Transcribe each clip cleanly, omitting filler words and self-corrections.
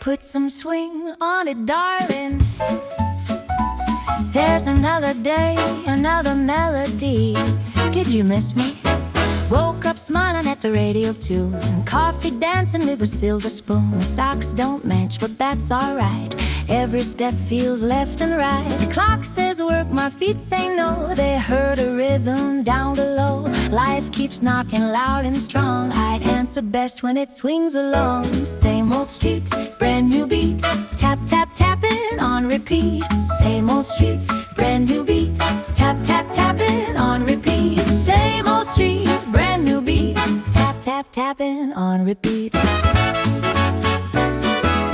Put some swing on it, darling. There's another day, another melody. Did you miss me? Woke up smiling at the radio too. Coffee dancing with a silver spoon. Socks don't match, but that's alright. Every step feels left and right. The clock says work, my feet say no. They heard a rhythm down below. Life keeps knocking loud and strong. I answer best when it swings along. Same old streets, brand new beat. Tap, tap, tapping on repeat. Same old streets, brand new beat. Tap, tap, tapping on repeat. Same old streets, brand new beat. Tap, tap, tapping on repeat.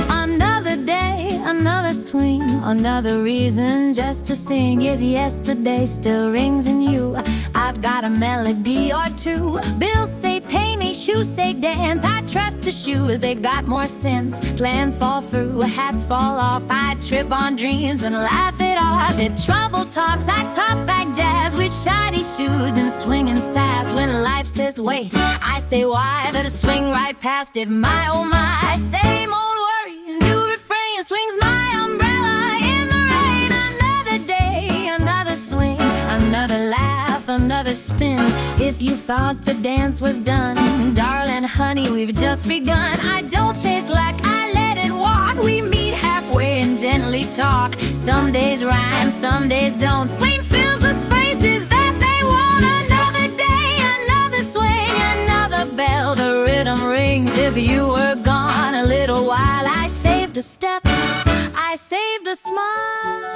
Another day, another swing, another reason just to sing. If yesterday still rings in you, I've got a melody or two. Bills say pay me, shoes say dance. I trust the shoes, they've got more sense. Plans fall through, hats fall off. I trip on dreams and laugh it off. If trouble talks, I talk back jazz with shiny shoes and swinging sass. When life says wait, I say why? Better swing right past it, my oh my. Same old worries, new refrain swings my umbrella in the rain. Another day, another swing, another laugh, another spin. If you thought the dance was done, darling, honey, we've just begun. I don't chase luck, I let it walk. We meet halfway and gently talk. Some days rhyme, some days don't. Sleep fills the spaces that they want. Another day, another swing, another bell, the rhythm rings. If you were gone a little while, I saved a step, I saved a smile.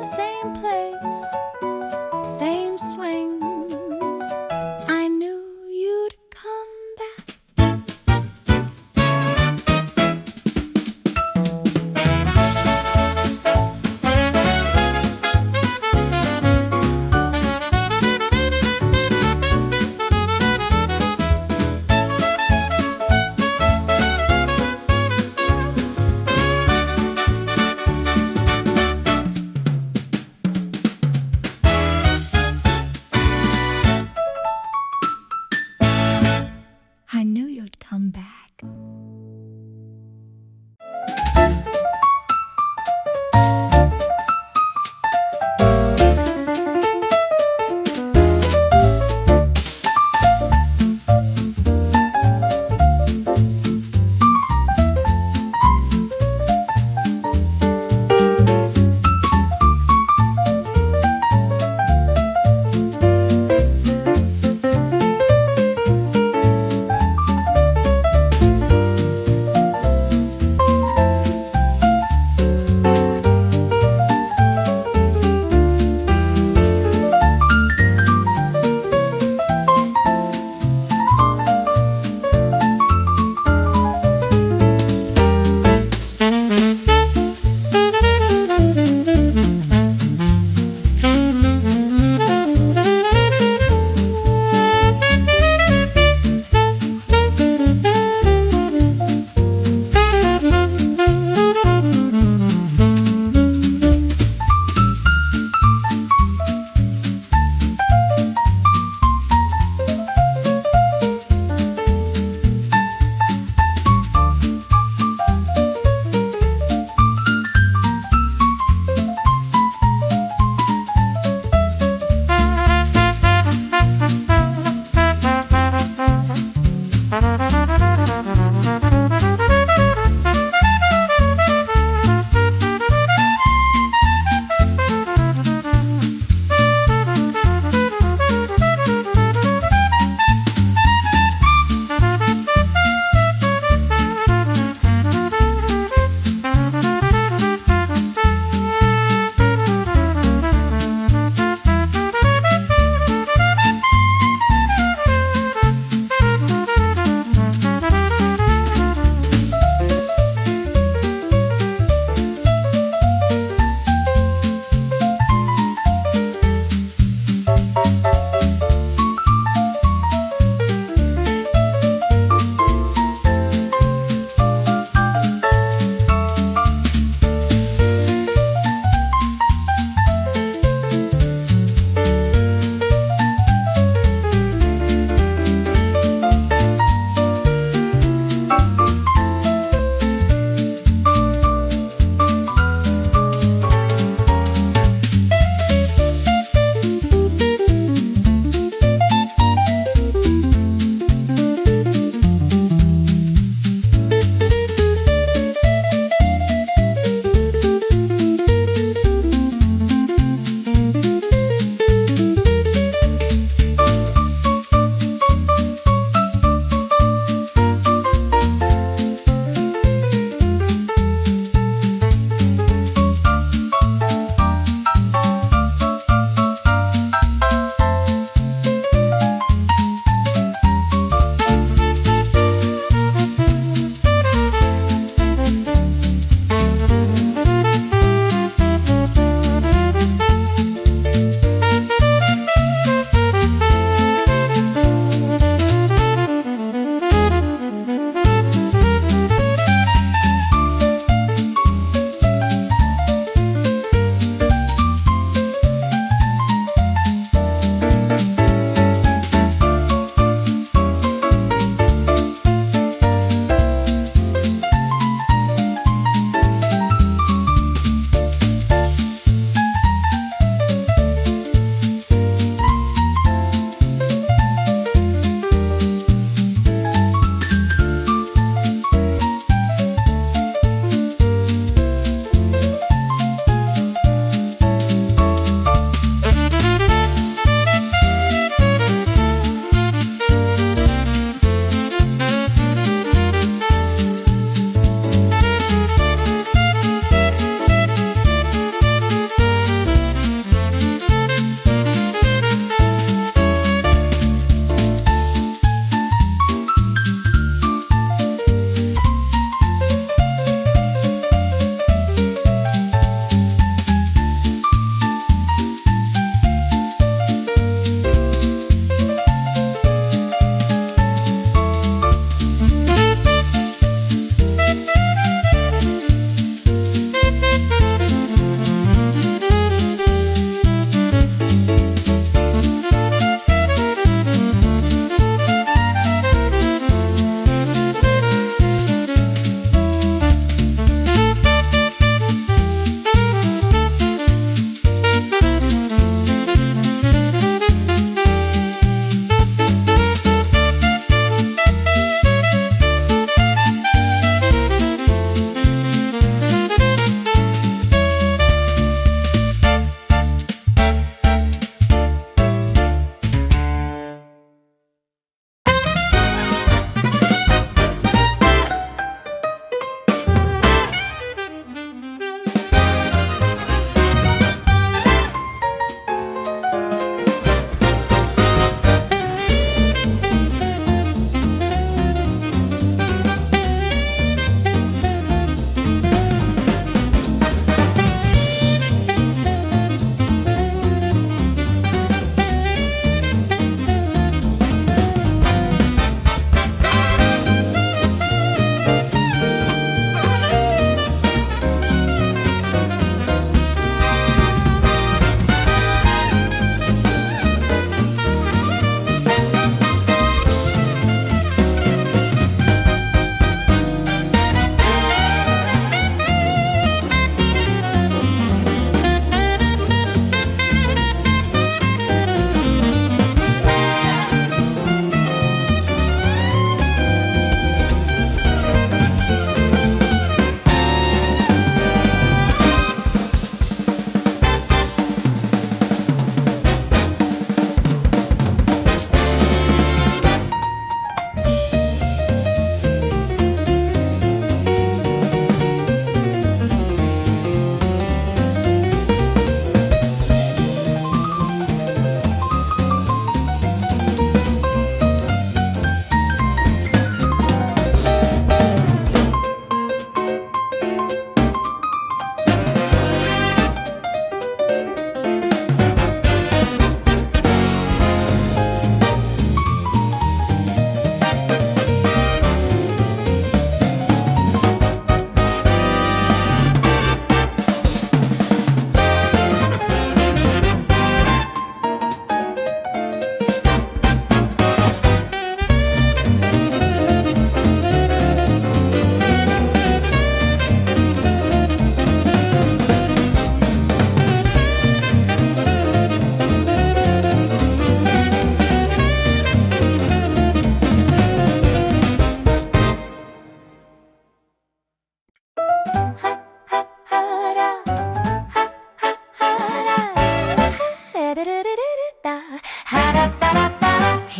Same place, same swing. I knew you'd come back.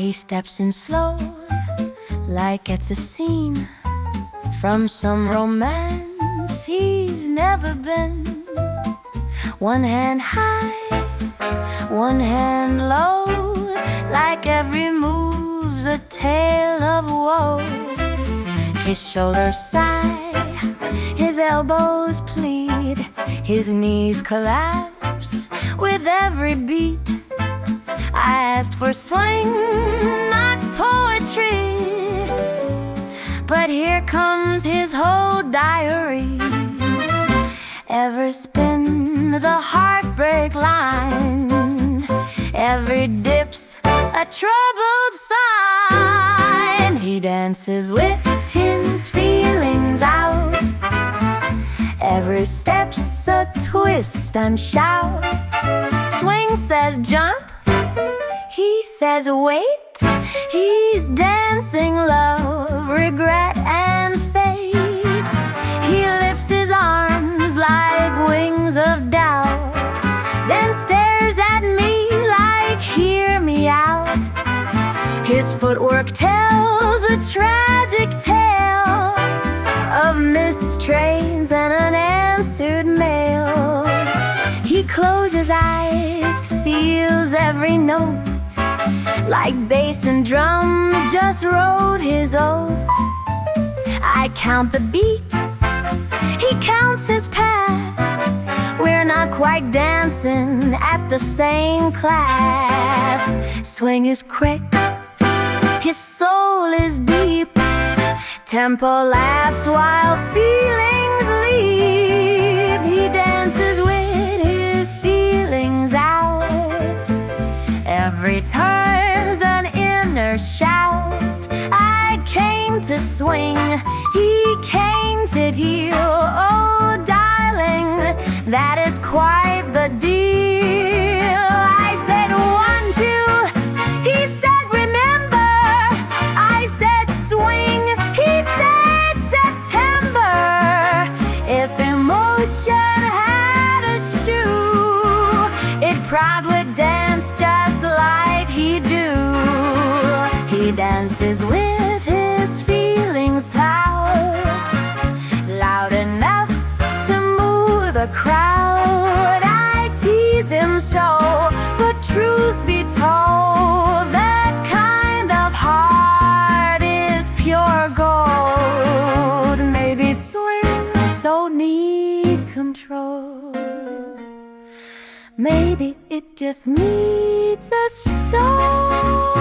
he steps in slow, like it's a scene from some romance he's never been. One hand high, one hand low, like every move's a tale of woe. His shoulders sigh, his elbows plead, his knees collapse with every beat. I asked for swing, not poetry, but here comes his whole diary. Every spin is a heartbreak line, every dip's a troubled sign. He dances with his feelings out, every step's a twist and shout. Swing says jump, he says wait. He's dancing love, regret and fate. He lifts his arms like wings of doubt, then stares at me like hear me out. His footwork tells a tragic tale of missed trains and unanswered mail. He closes eyes, feels every note, like bass and drums just wrote his oath. I count the beat, he counts his past. We're not quite dancing at the same class. Swing is quick, his soul is deep, tempo laughs while feelings leap. He dances with his feelings out, every turn's an inner shout. I came to swing, he came to heal. Oh darling, that is quite the deal. I said 1, 2, he said remember. I said swing, he said September. If emotion had a shoe, it proudly dance just like he do. He dances with his feelings proud, loud enough to move the crowd. I tease him so, but truth be told, that kind of heart is pure gold. Maybe swing don't need control, maybe it just needs a soul.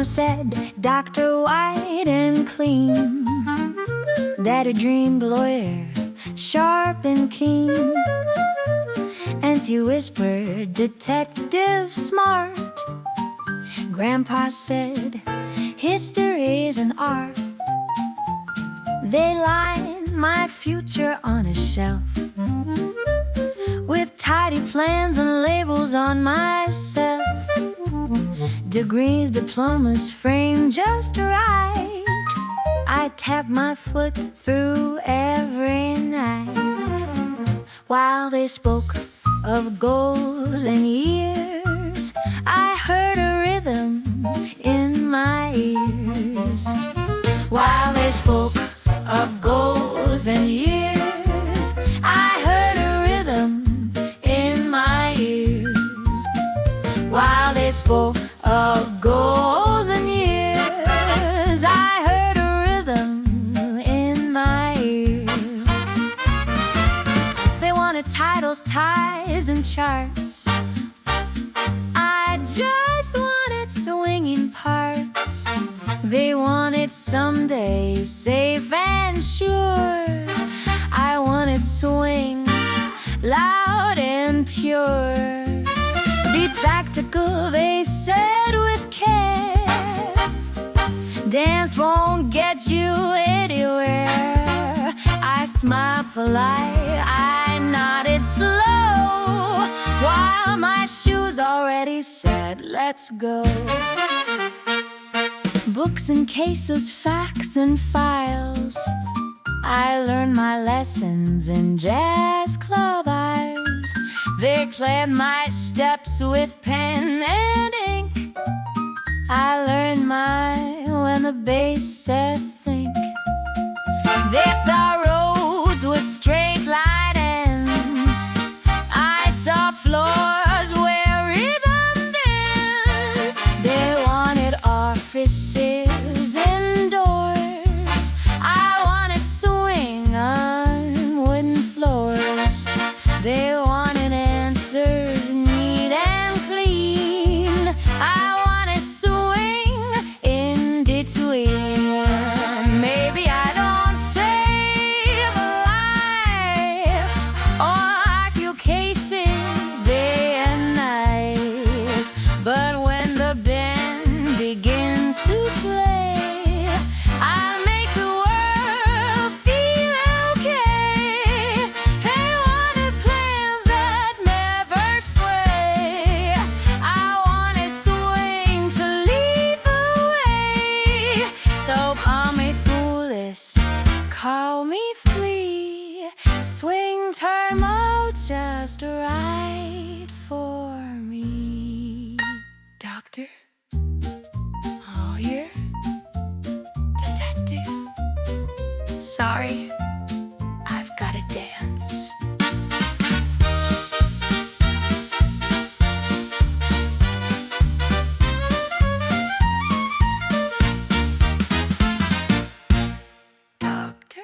Mama said, Dr. White and clean. Daddy dreamed lawyer, sharp and keen. Auntie whispered, detective smart. Grandpa said, history's an art. They lined my future on a shelf with tidy plans and labels on myself. Degrees, diplomas framed just right. I tap my foot through every night. While they spoke of goals and years, I heard a rhythm in my ears. While they spoke of goals and years, I heard a rhythm in my ears. While they spoke of goals and years, I heard a rhythm in my ears. They wanted titles, ties, and charts. I just wanted swinging parts. They wanted someday safe and sure. I wanted swing, loud and pure. Be practical, they said with care. Dance won't get you anywhere. I smiled polite, I nodded slow, while my shoes already said, let's go. Books and cases, facts and files. I learned my lessons in jazz club aisles. They cleared my steps with pen and ink. I learned mine when the bass said think. They saw roads with straight line ends. I saw floors where rhythm danced. They wanted offices indoors. I wanted swing on wooden floors. They wanted answers neat and clean. I wanted swing in between. Maybe I don't save a life or argue cases day and night, but when the band begins to play, I make the world feel okay. They wanted plans that never sway. I wanted swing to lead the way. So call me foolish, call me flea. Swing term out just right for me. Doctor? Oh, you're detective? Sorry, I've gotta dance. Doctor?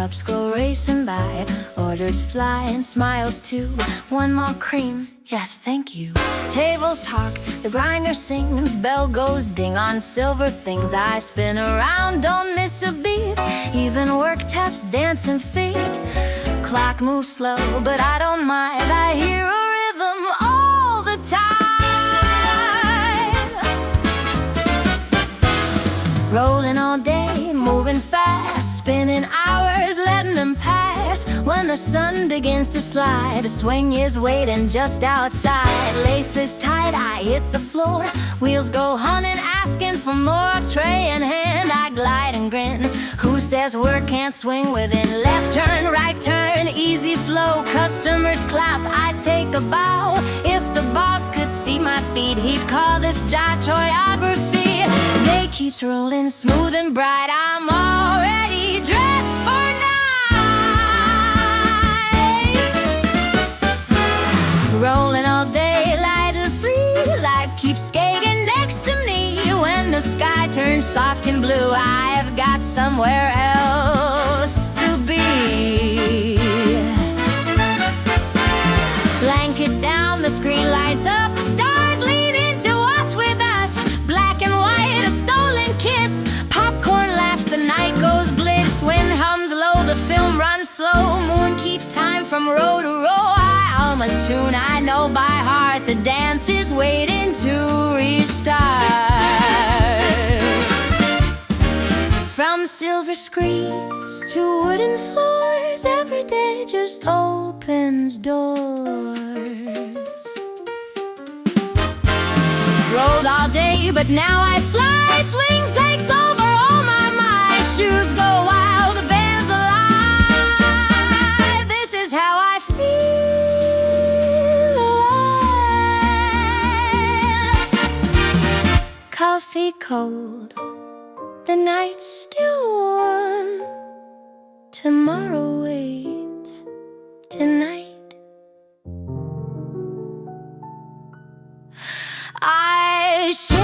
cups go racing by, orders fly and smiles too. One more cream, yes thank you. Tables talk, the grinder sings, bell goes ding on silver things. I spin around, don't miss a beat, even work taps dancing feet. Clock moves slow, but I don't mind, I hear a rhythm all the time. Rolling all day, moving fast, spinning hours, letting them pass. When the sun begins to slide, a swing is waiting just outside. Laces tight, I hit the floor, wheels go hunting, asking for more. Tray in hand, I glide and grin. Who says work can't swing within? Left turn, right turn, easy flow. Customers clap, I take a bow. If the boss could see my feet, he'd call this job choreography. Day keeps rolling smooth and bright, I'm already dressed for night. Rolling all day, light and free, life keeps skating next to me. When the sky turns soft and blue, I've got somewhere else to be. Blanket down, the screen lights up, stars lead in to watch with us. Black and white, a stolen kiss, popcorn laughs, the night goes bliss. Wind hums low, the film runs slow, moon keeps time from row to row. I hum a tune I know by heart, the dance is waiting to restart. From silver screens to wooden floors, every day just opens doors. Rolled all day, but now I fly. Swing takes over, oh my, shoes go wild, the band's alive. This is how I feel alive. Coffee cold, the night's still warm. Tomorrow waits, tonight I swing.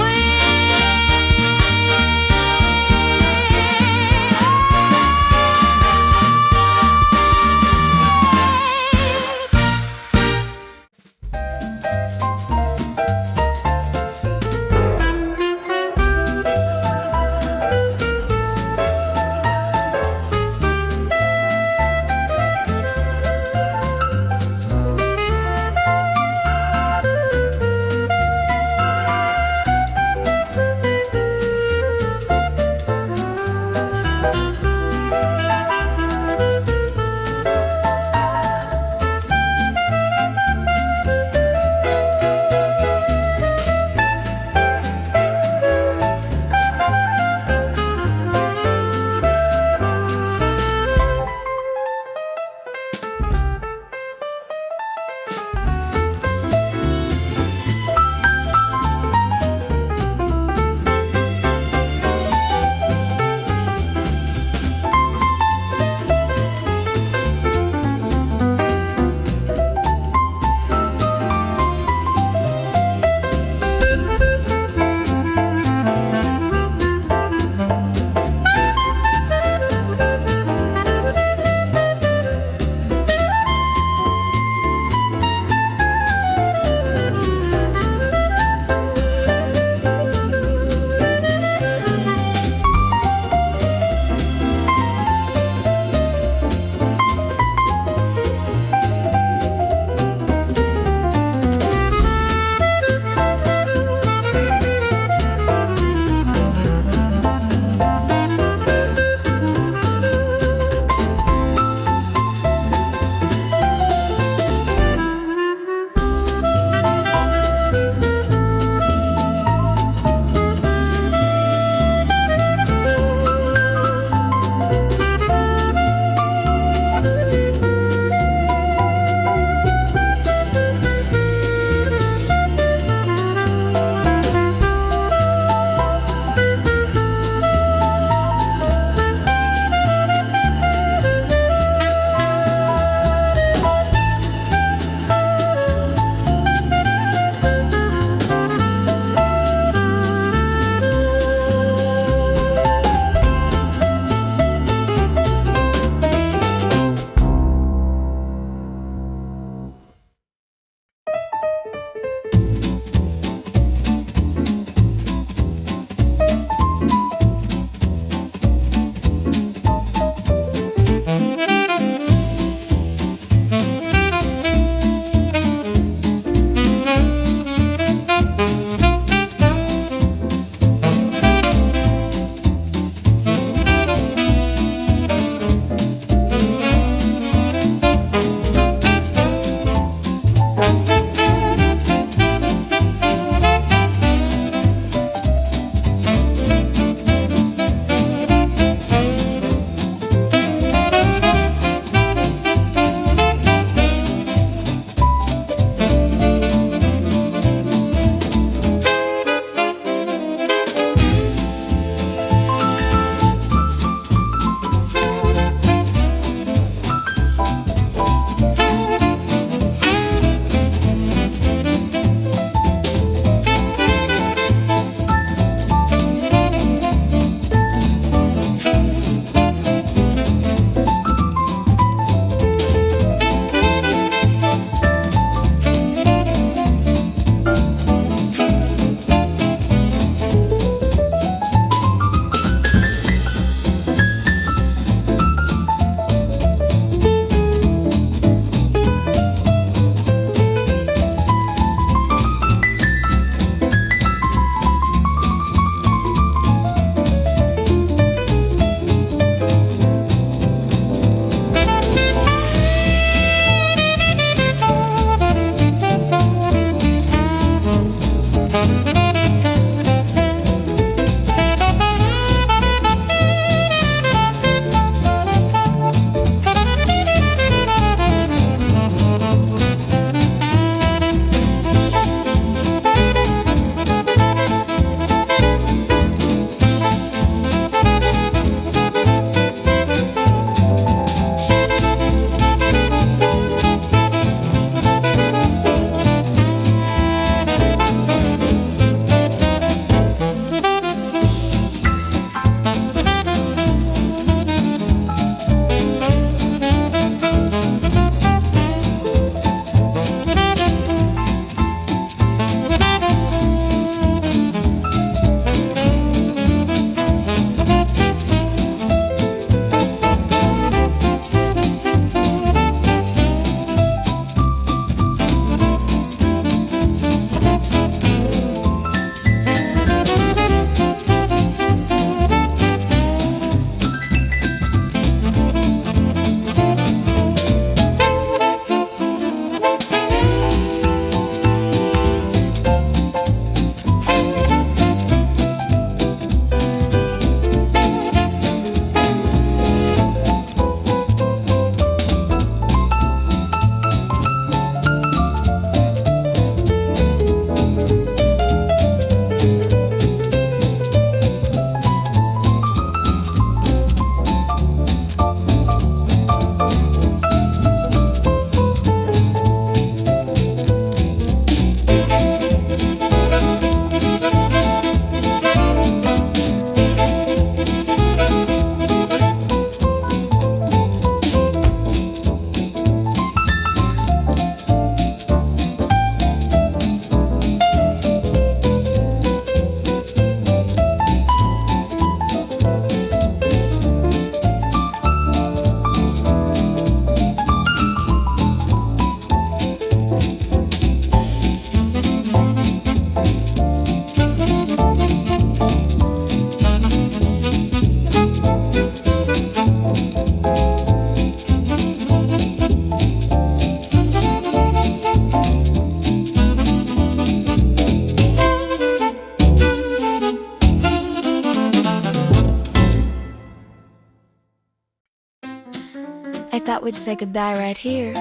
thought we'd say goodbye right here.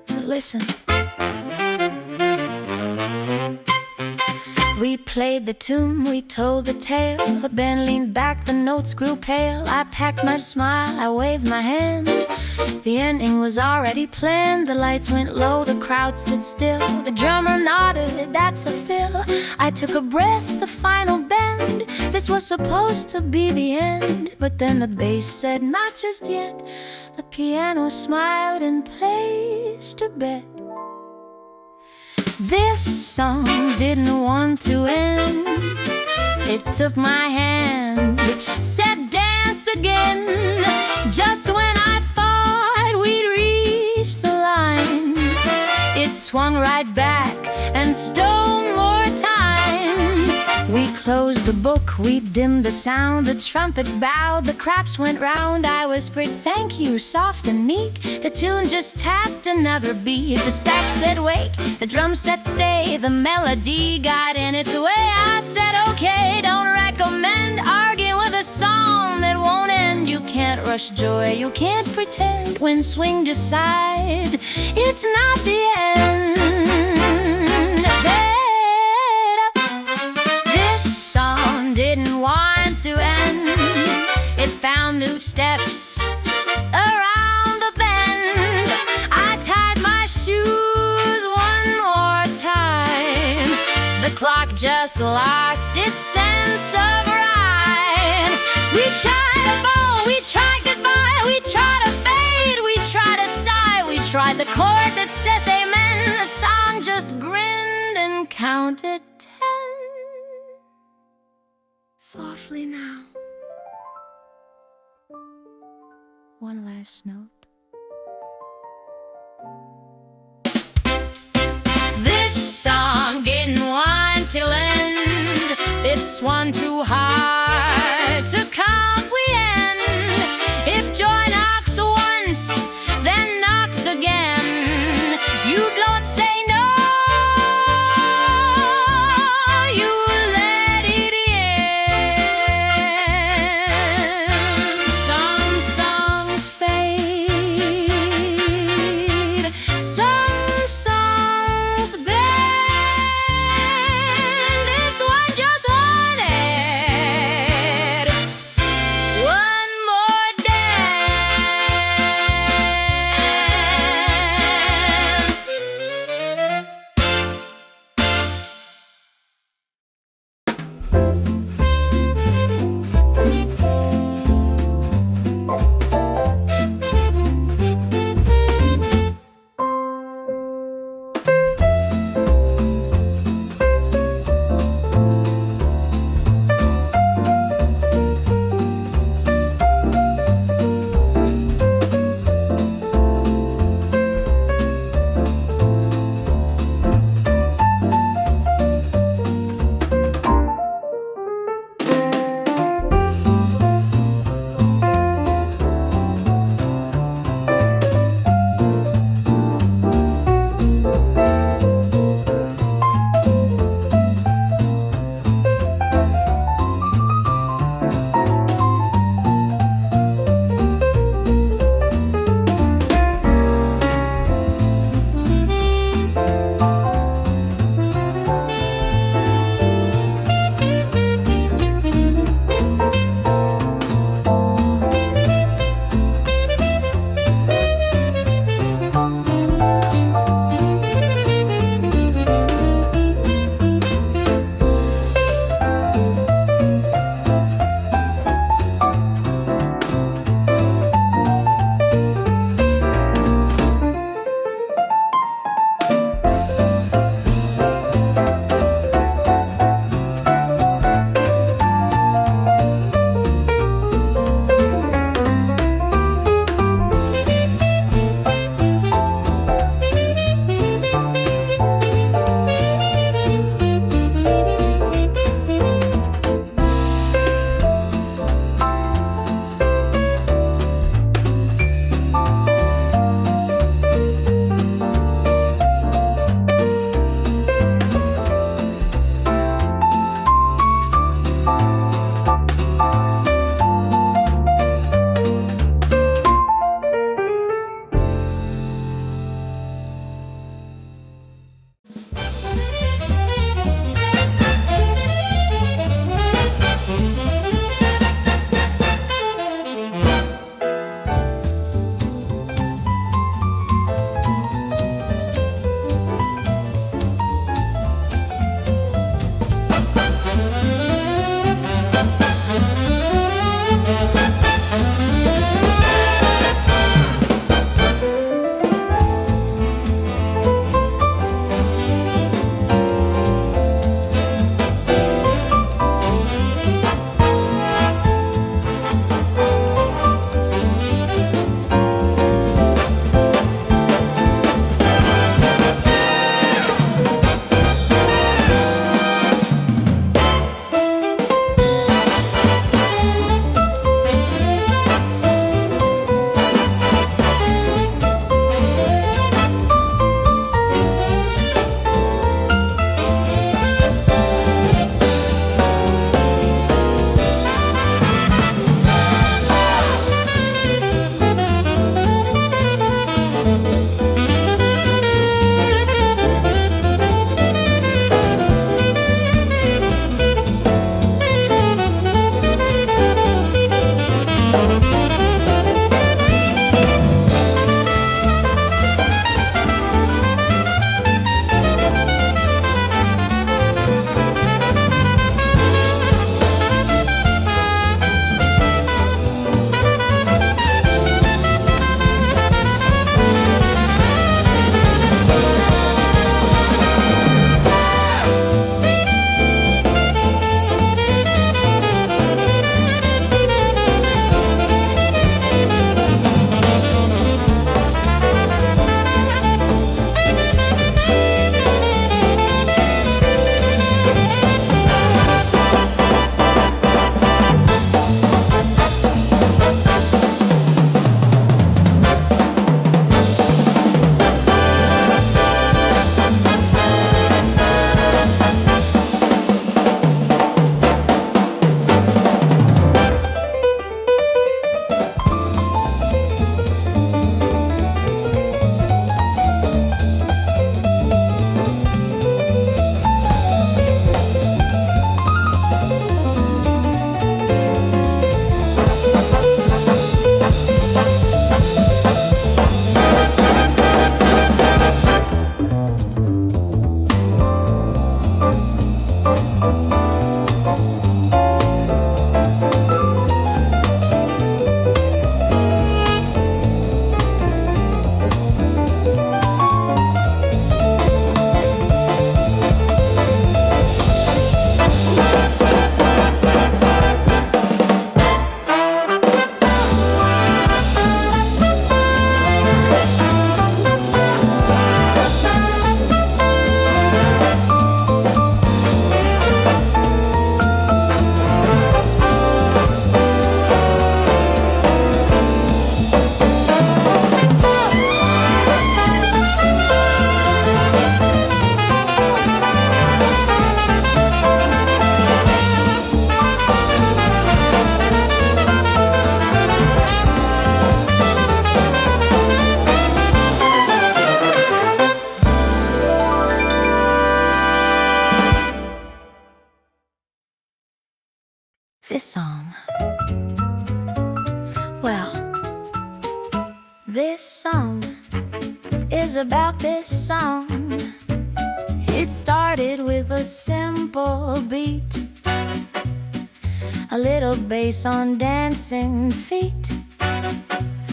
But listen. We played the tune, we told the tale. The band leaned back, the notes grew pale. I packed my smile, I waved my hand. The ending was already planned. The lights went low, the crowd stood still. The drummer nodded, that's the fill. I took a breath, the final bend. This was supposed to be the end. But then the bass said, not just yet. The piano smiled and placed a bet. This song didn't want to end. It took my hand, said dance again. Just when I thought we'd reached the line, it swung right back and stole more time. We closed the book, we dimmed the sound. The trumpets bowed, the claps went round. I whispered, thank you, soft and meek. The tune just tapped another beat. The sax said wake, the drum said stay. The melody got in its way. I said okay, don't recommend arguing with a song that won't end. You can't rush joy, you can't pretend. When swing decides, it's not the end. Didn't want to end. It found new steps around the bend. I tied my shoes one more time. The clock just lost its sense of right. We tried to bow, we tried goodbye, we tried to fade, we tried to sigh, we tried the chord that says amen. The song just grinned and counted 10. Softly now, one last note. This song didn't want to end. It's one too hard to comprehend. If joy knocks once, then knocks again. You don't say no. this song? Well, this song is about this song. It started with a simple beat, a little bass on dancing feet.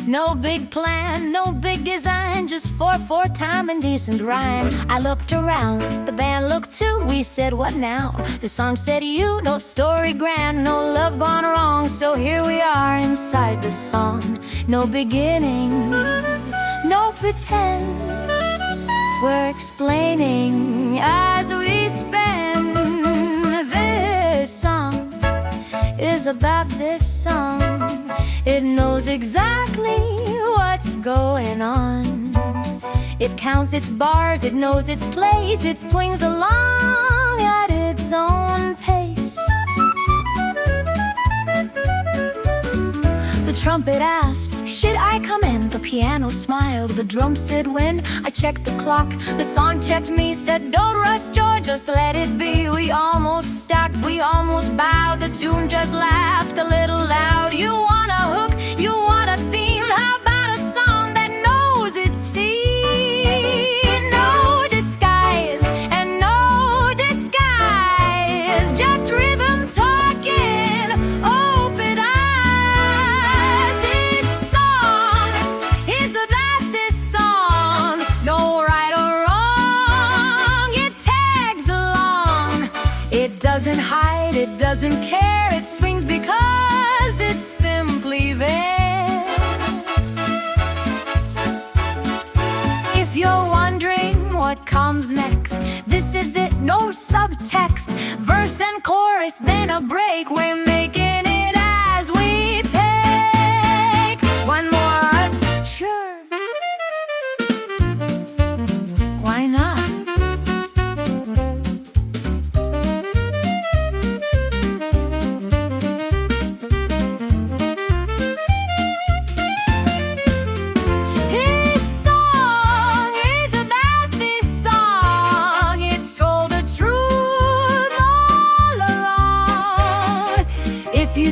No big plan, no big design, just 4/4 time and decent rhyme. I looked around, the band looked too. We said, what now? The song said you, no story grand, no love gone wrong. So here we are inside the song. No beginning, no pretend. We're explaining as we spin. This song is about this song. It knows exactly what's going on. It counts its bars, it knows its place. It swings along at its own pace. The trumpet asked, should I come in? The piano smiled, the drum said when. I checked the clock, the song checked me, said don't rush George, just let it be. We almost stopped, we almost bowed. The tune just laughed a little loud. You want a hook, you want a theme. How about a song that knows its scene? No disguise and no disguise, just rhythm talking, open eyes. This song is about this song. No right or wrong, it tags along. It doesn't hide, it doesn't care, it swings because it's simply there. If you're wondering what comes next, this is it, no subtext. Verse then chorus, then a break. We're making it as we take. One more, sure. Why not? If you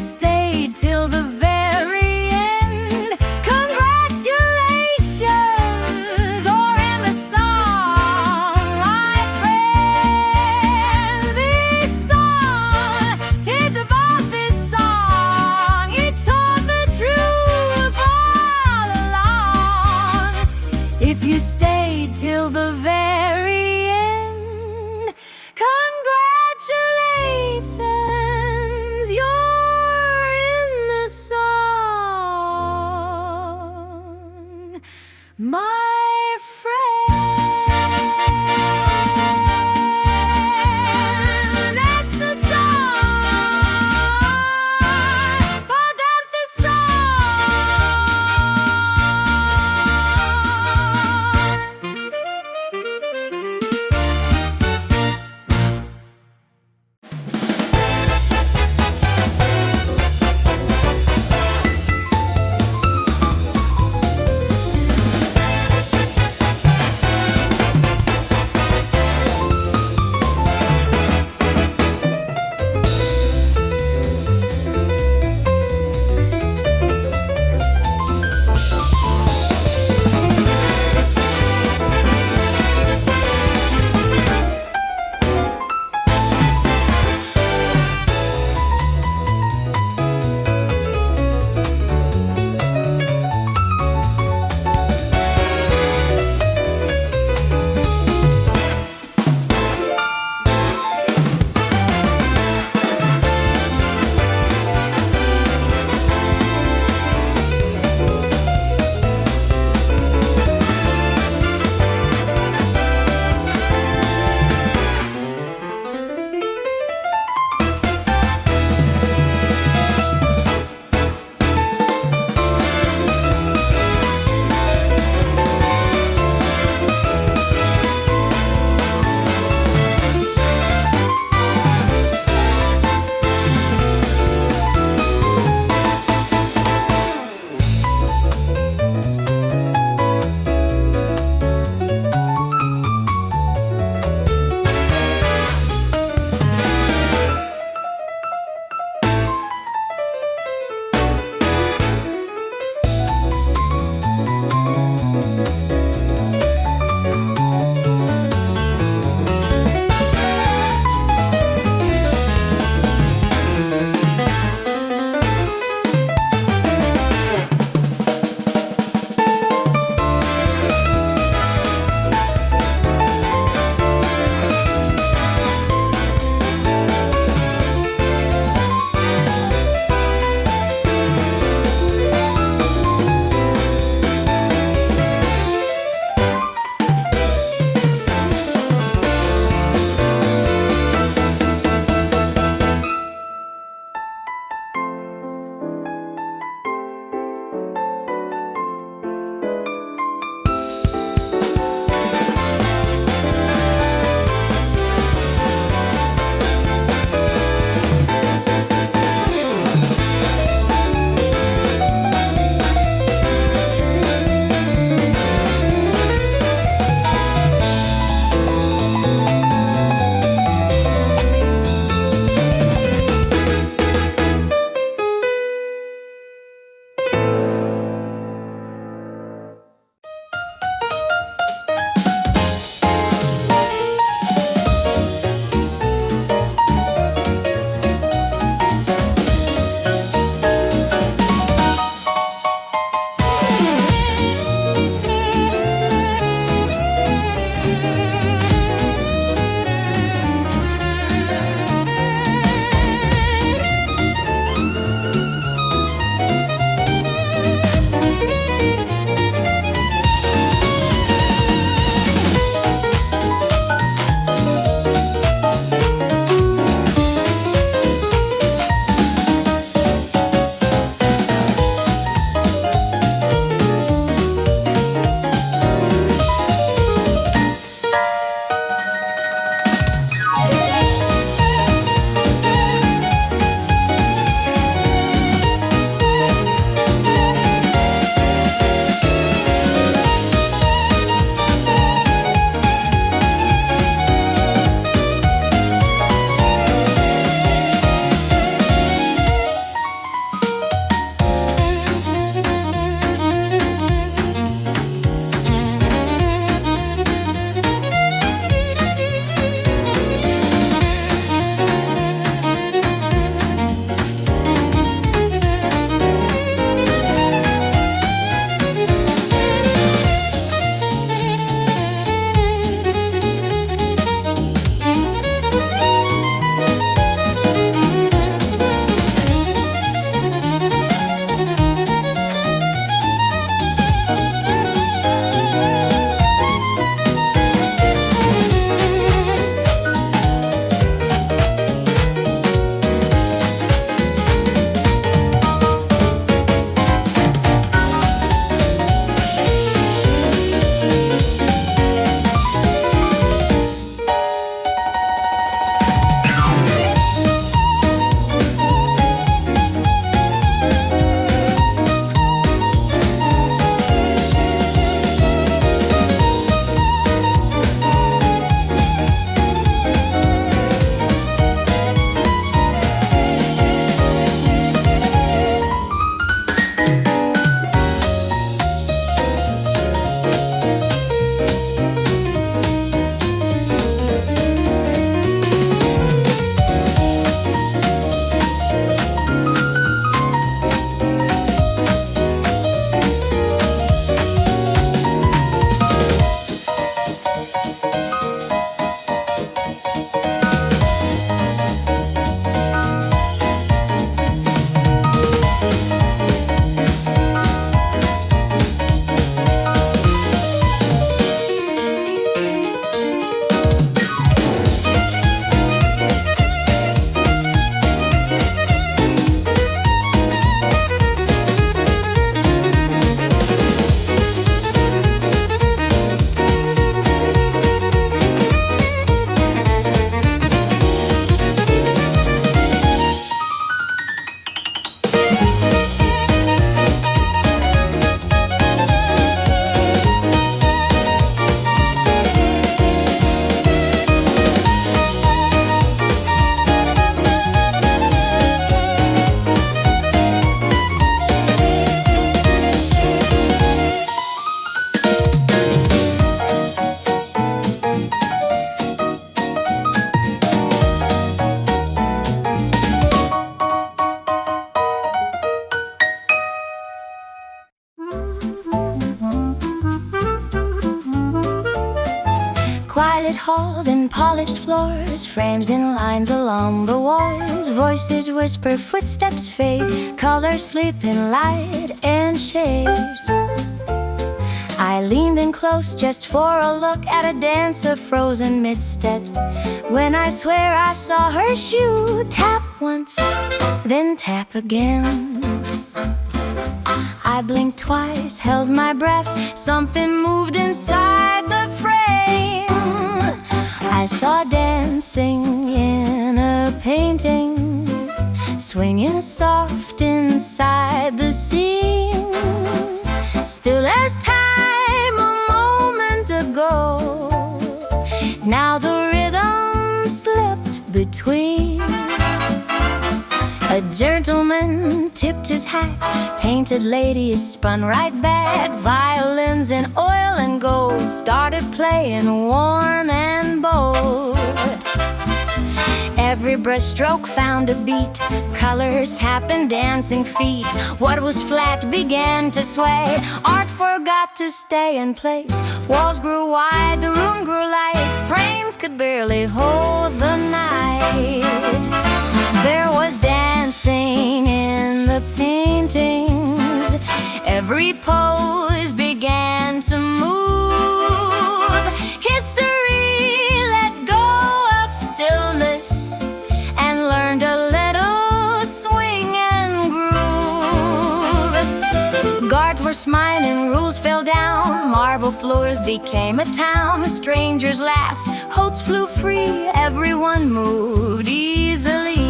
carpet halls and polished floors, frames in lines along the walls. Voices whisper, footsteps fade, colors sleep in light and shade. I leaned in close just for a look at a dancer frozen mid-step, when I swear I saw her shoe tap once, then tap again. I blinked twice, held my breath, something moved inside the frame. I saw dancing in a painting, swinging soft inside the scene. Still as time a moment ago, now the rhythm slipped between. A gentleman tipped his hat, painted ladies spun right back. Violins in oil and gold started playing warm and bold. Every brushstroke found a beat, colors tapping dancing feet. What was flat began to sway, art forgot to stay in place. Walls grew wide, the room grew light, frames could barely hold the night. There was dancing in the paintings, every pose began to move. History let go of stillness and learned a little swing and groove. Guards were smiling, rules fell down, marble floors became a town. Strangers laughed, hopes flew free, everyone moved easily.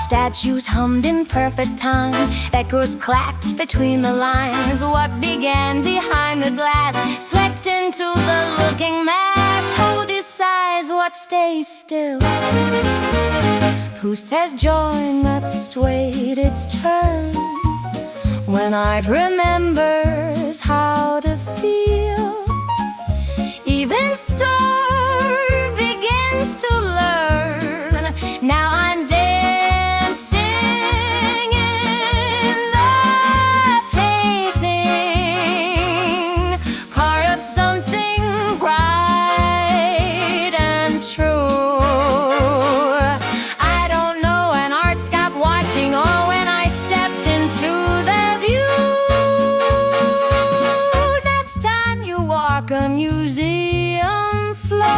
Statues hummed in perfect time, echoes clapped between the lines. What began behind the glass slipped into the looking mass. Who decides what stays still? Who says joy must wait its turn? When art remembers how to feel, even storm begins to learn. Now I'm dancing in the painting, part of something bright and true. I don't know when art stopped watching or when I stepped into the view. Next time you walk a museum floor,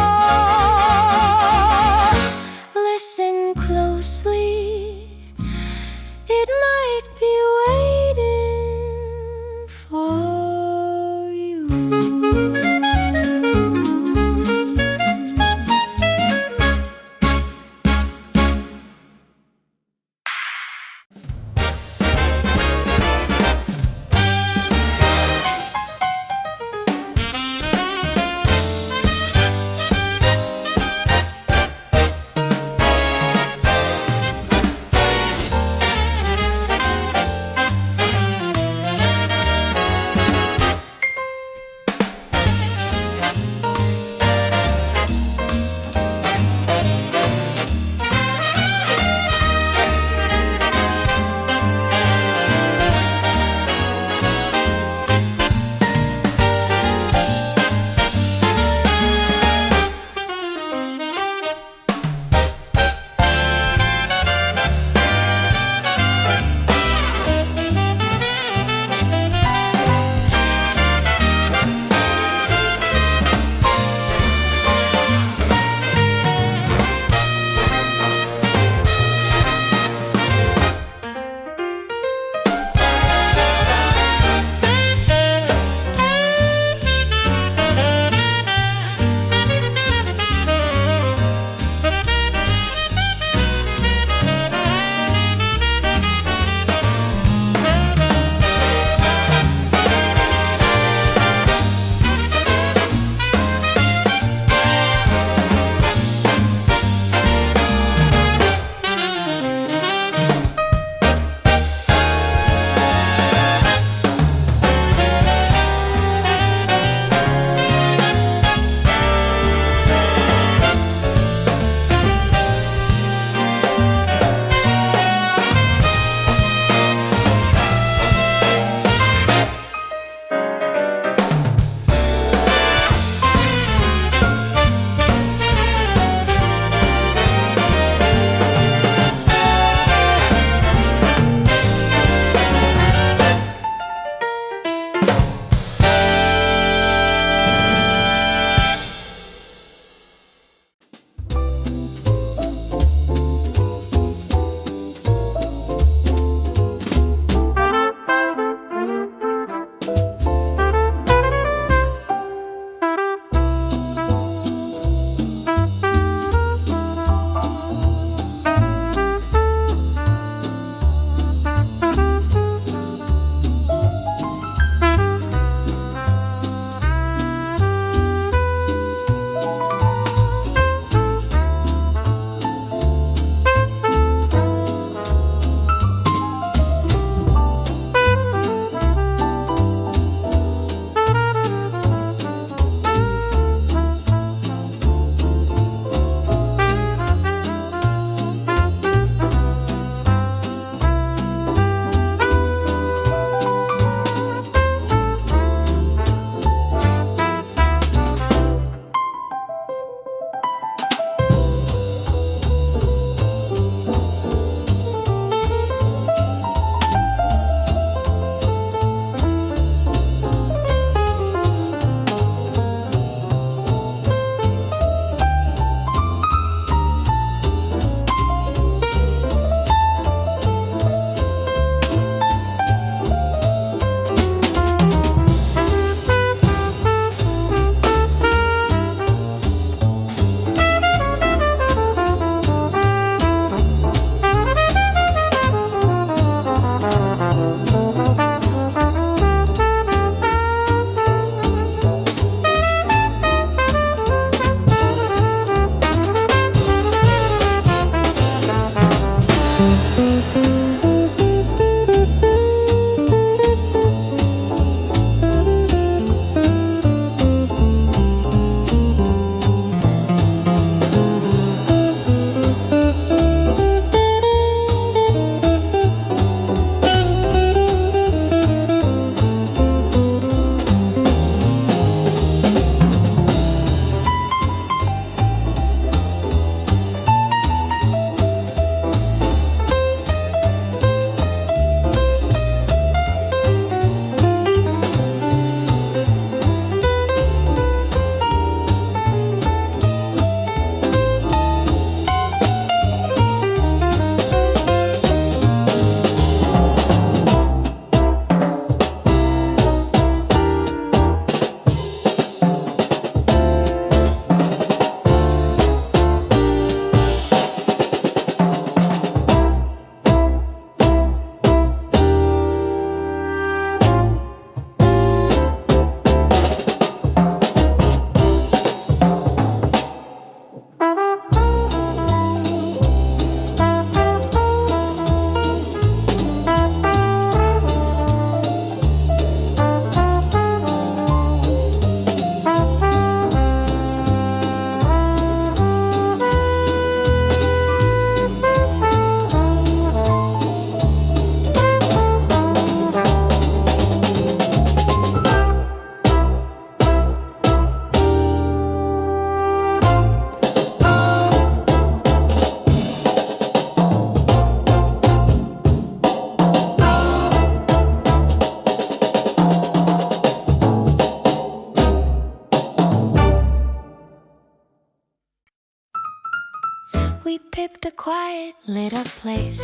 We picked a quiet, lit-up place,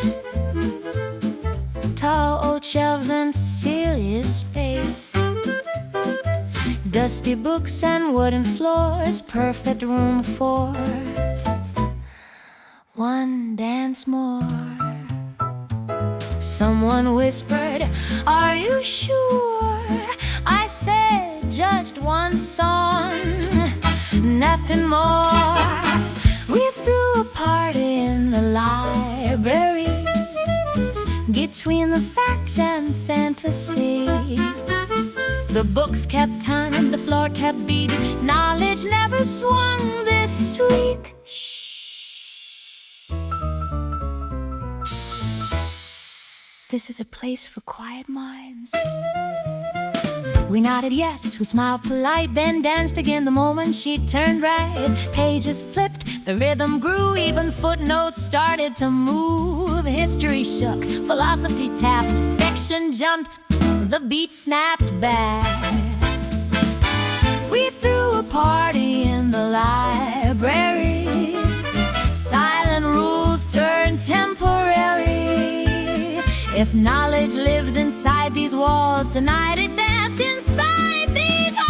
tall old shelves and serious space, dusty books and wooden floors, perfect room for one dance more. Someone whispered, "Are you sure?" I said, "Just one song, nothing more." We threw a party in the library, between the facts and fantasy. The books kept time and the floor kept beating. Knowledge never swung this sweet. This is a place for quiet minds. We nodded yes, we smiled polite, then danced again the moment she turned right. Pages flipped, the rhythm grew, even footnotes started to move. History shook, philosophy tapped, fiction jumped, the beat snapped back. We threw a party in the library, silent rules turned temporary. If knowledge lives inside these walls tonight, it danced inside these halls.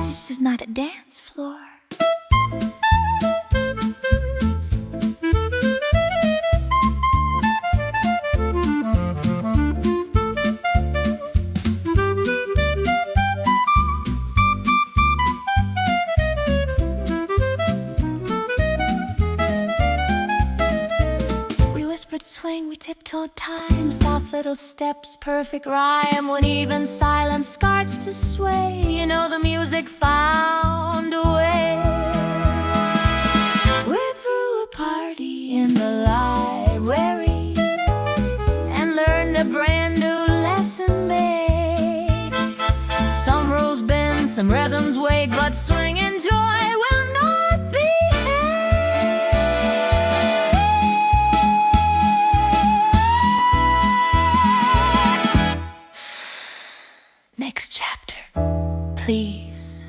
This is not a dance floor. Swing, we tiptoed time, soft little steps, perfect rhyme. When even silence starts to sway, you know the music found a way. We threw a party in the library and learned a brand new lesson there. Some rules bend, some rhythms wake, but swing and joy will not be. Next chapter, please.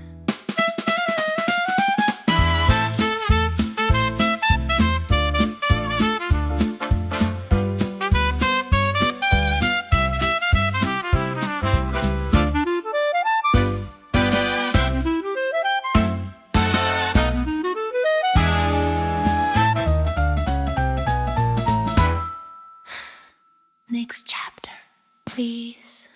Next chapter, please.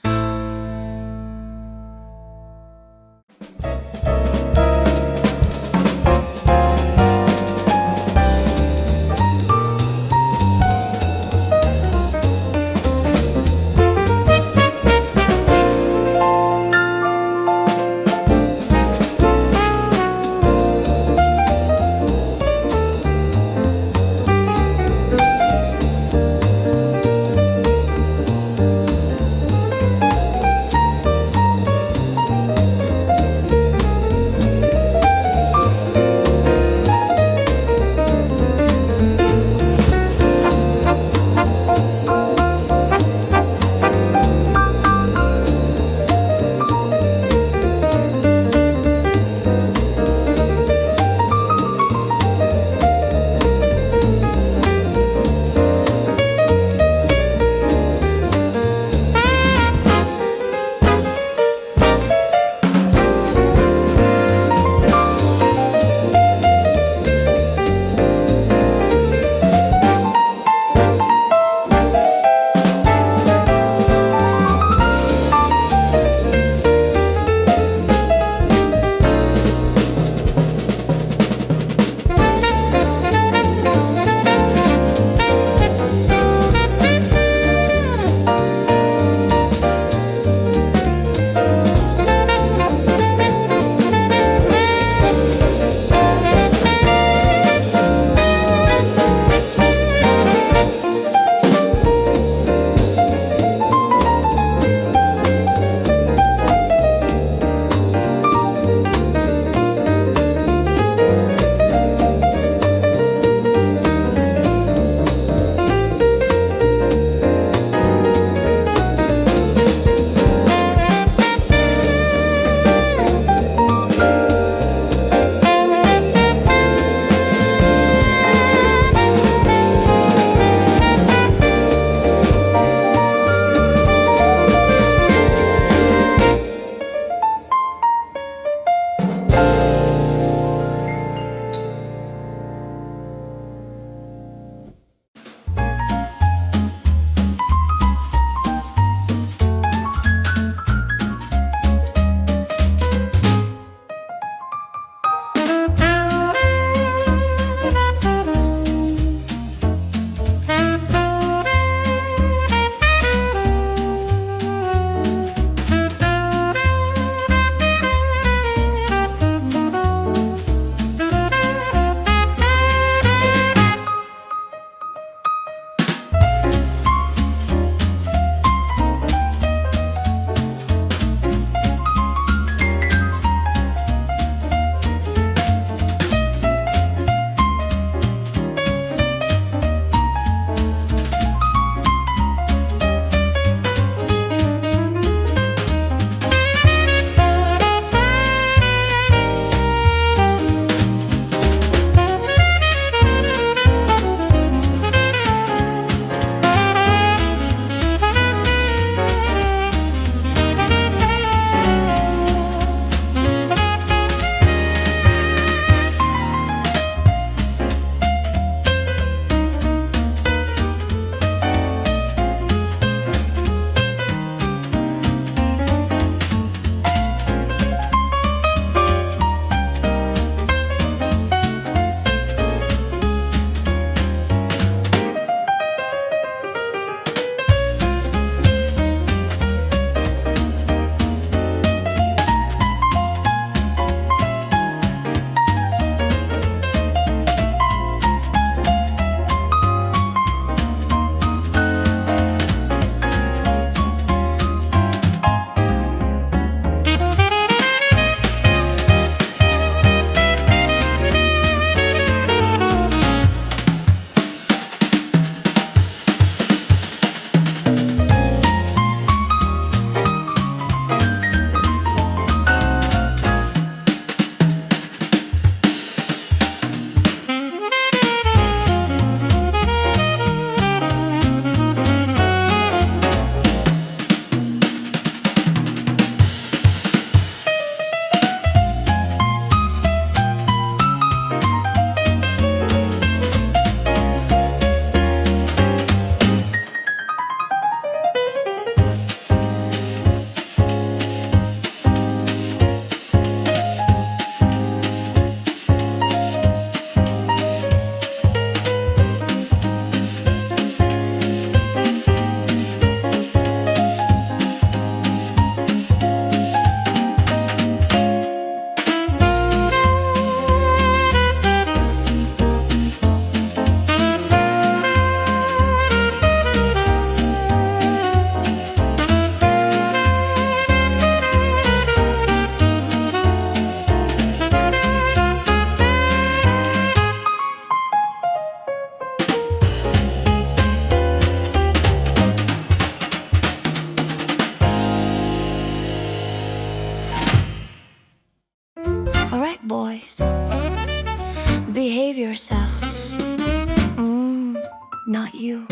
you.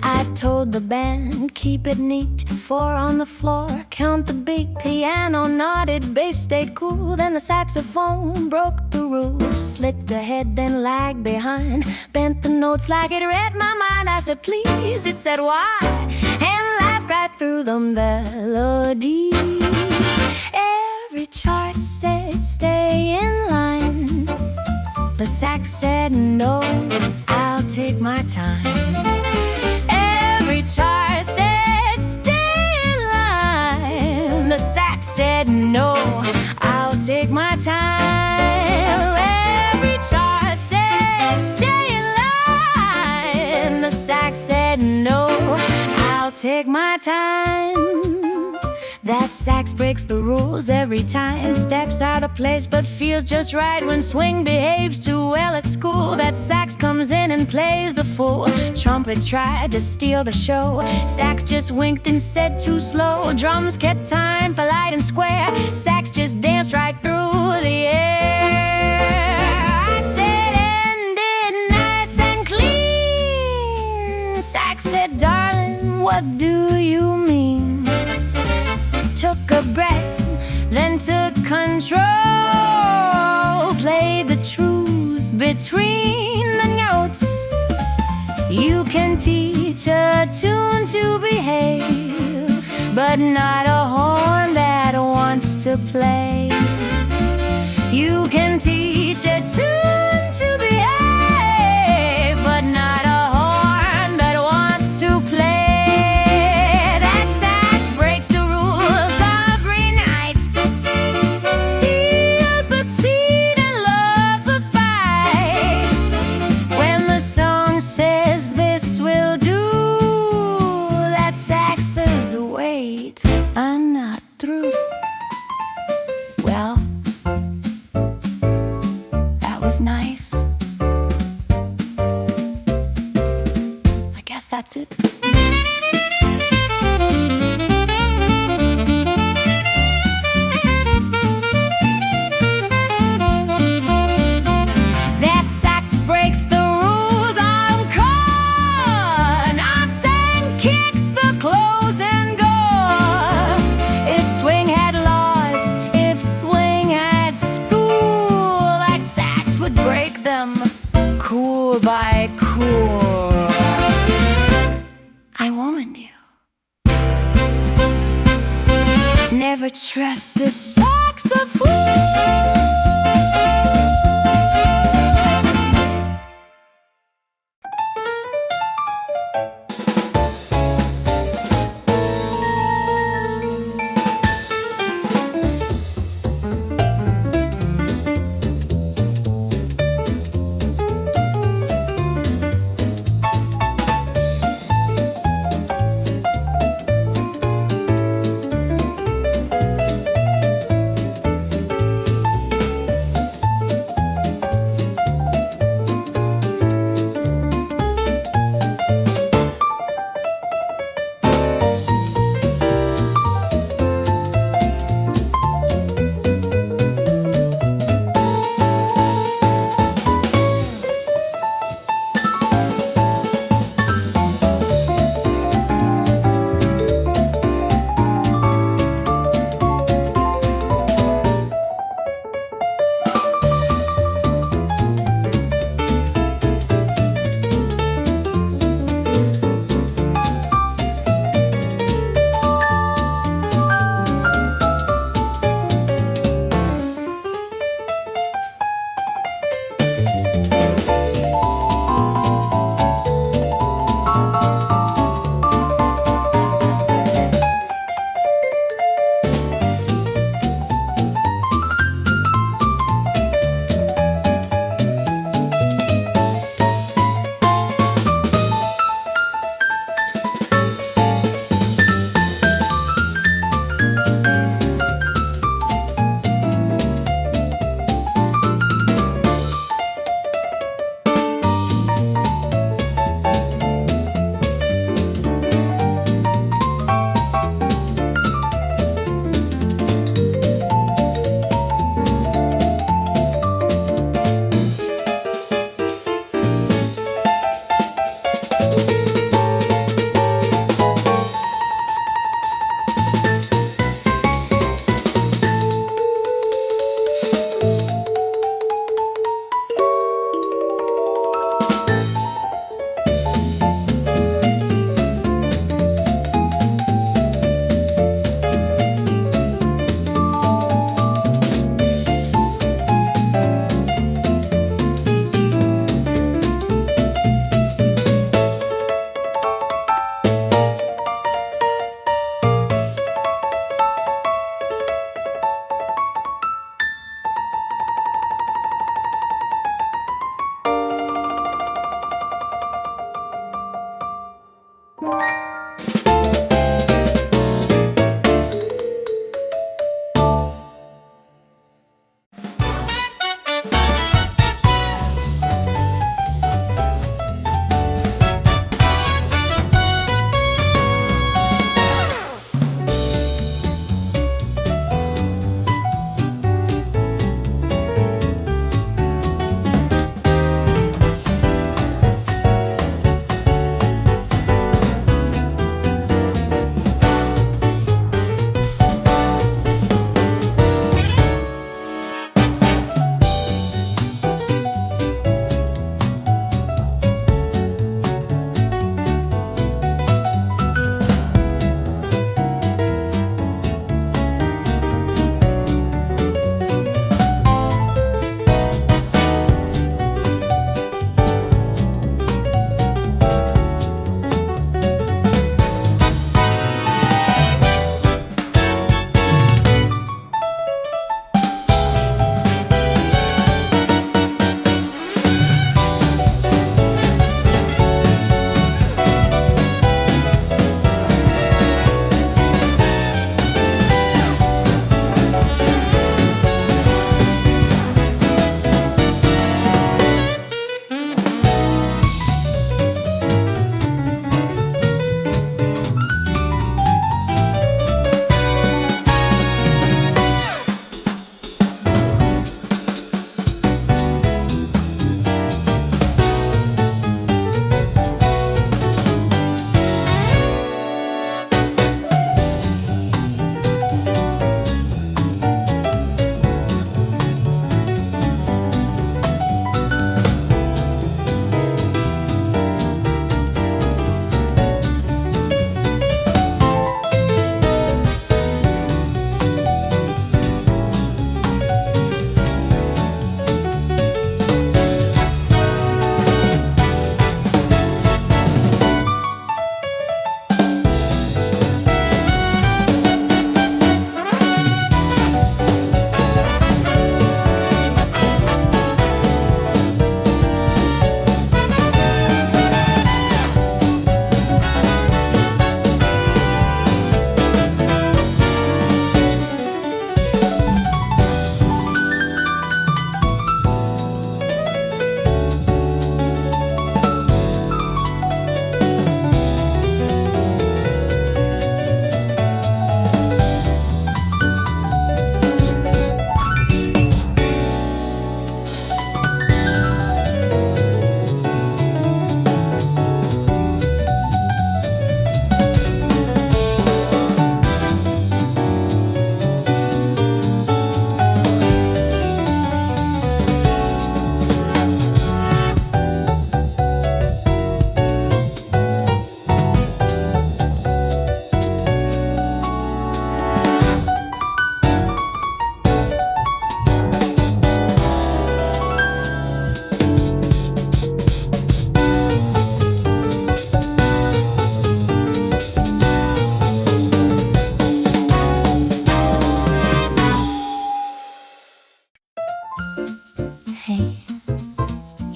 I told the band, keep it neat. 4 on the floor, count the beat. Piano nodded, bass stayed cool. Then the saxophone broke the rules. Slipped ahead, then lagged behind. Bent the notes like it read my mind. I said please, it said why, and laughed right through the melody. Every chart said stay in line. The sax said no, I'll take my time. Every chart said stay in line. The sax said no, I'll take my time. Every chart said stay in line. The sax said no, I'll take my time. That sax breaks the rules every time. Steps out of place but feels just right. When swing behaves too well at school, that sax comes in and plays the fool. Trumpet tried to steal the show. Sax just winked and said too slow. Drums kept time, polite and square. Sax just danced right through the air. I said end it nice and clean. Sax said, darling, what do you mean? Took a breath, then took control. Played the truth between the notes. You can teach a tune to behave, but not a horn that wants to play. You can teach a tune to behave, but not a horn that wants to play. I'm not through. Well, that was nice. I guess that's it. That sax breaks the rules on chord. I'm saying kicks the clothes and go. Swing had laws, if swing had school, that sax would break them cool by cool. I warned you. Never trust a saxophone.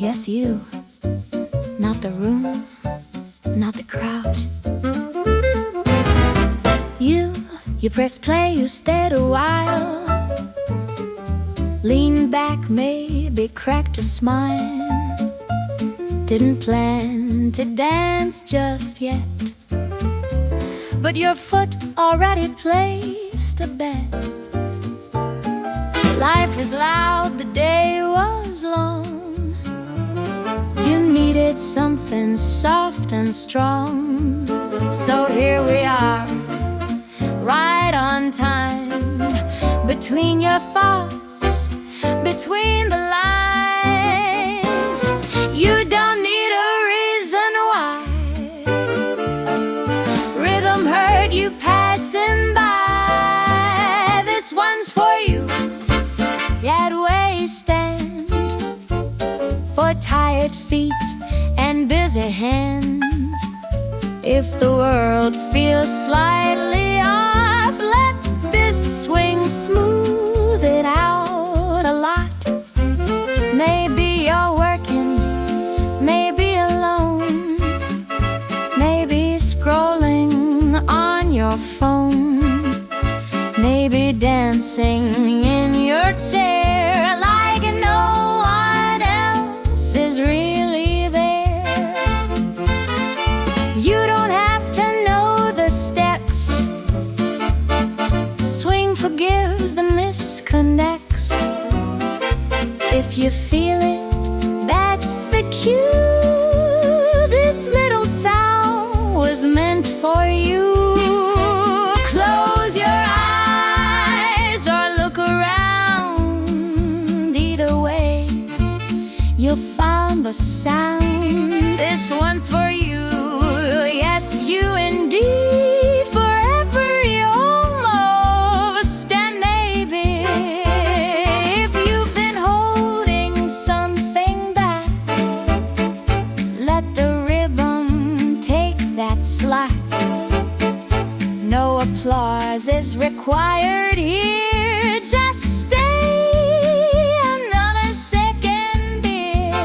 Yes, you. Not the room, not the crowd. You press play, you stared a while. Leaned back, maybe cracked a smile. Didn't plan to dance just yet, but your foot already placed a bet. Life is loud, the day was long. You needed something soft and strong. So here we are, right on time. Between your thoughts, between the lines. You don't need a reason why. Rhythm heard you passing by. This one's for you. That way stand, for tired feet and busy hands. If the world feels slightly off, let this swing smooth it out a lot. Maybe you're working, maybe alone, maybe scrolling your phone, maybe dancing in your chair like no one else is really there. You don't have to know the steps. Swing forgives the misconnects. If you feel it, that's the cue. This little sound was meant for you. Close your eyes or look around. Either way, you'll find the sound. This one's for you. Yes, you indeed. Forever you're almost. And maybe if you've been holding something back, let the rhythm take that slack. No applause is required here. Just stay another second, dear.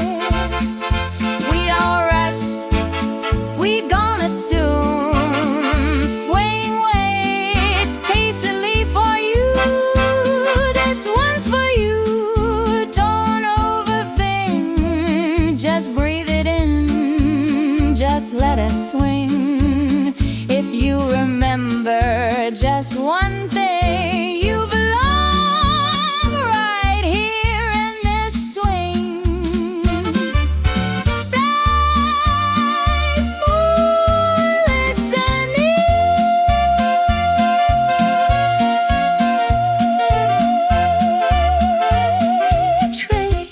We don't rush, we gonna soon. Swing waits patiently for you. This one's for you. Don't overthink, just breathe it in. Just let us swing. If you remember just one thing, you belong right here in this swing. Fly smooth, listening. Trade.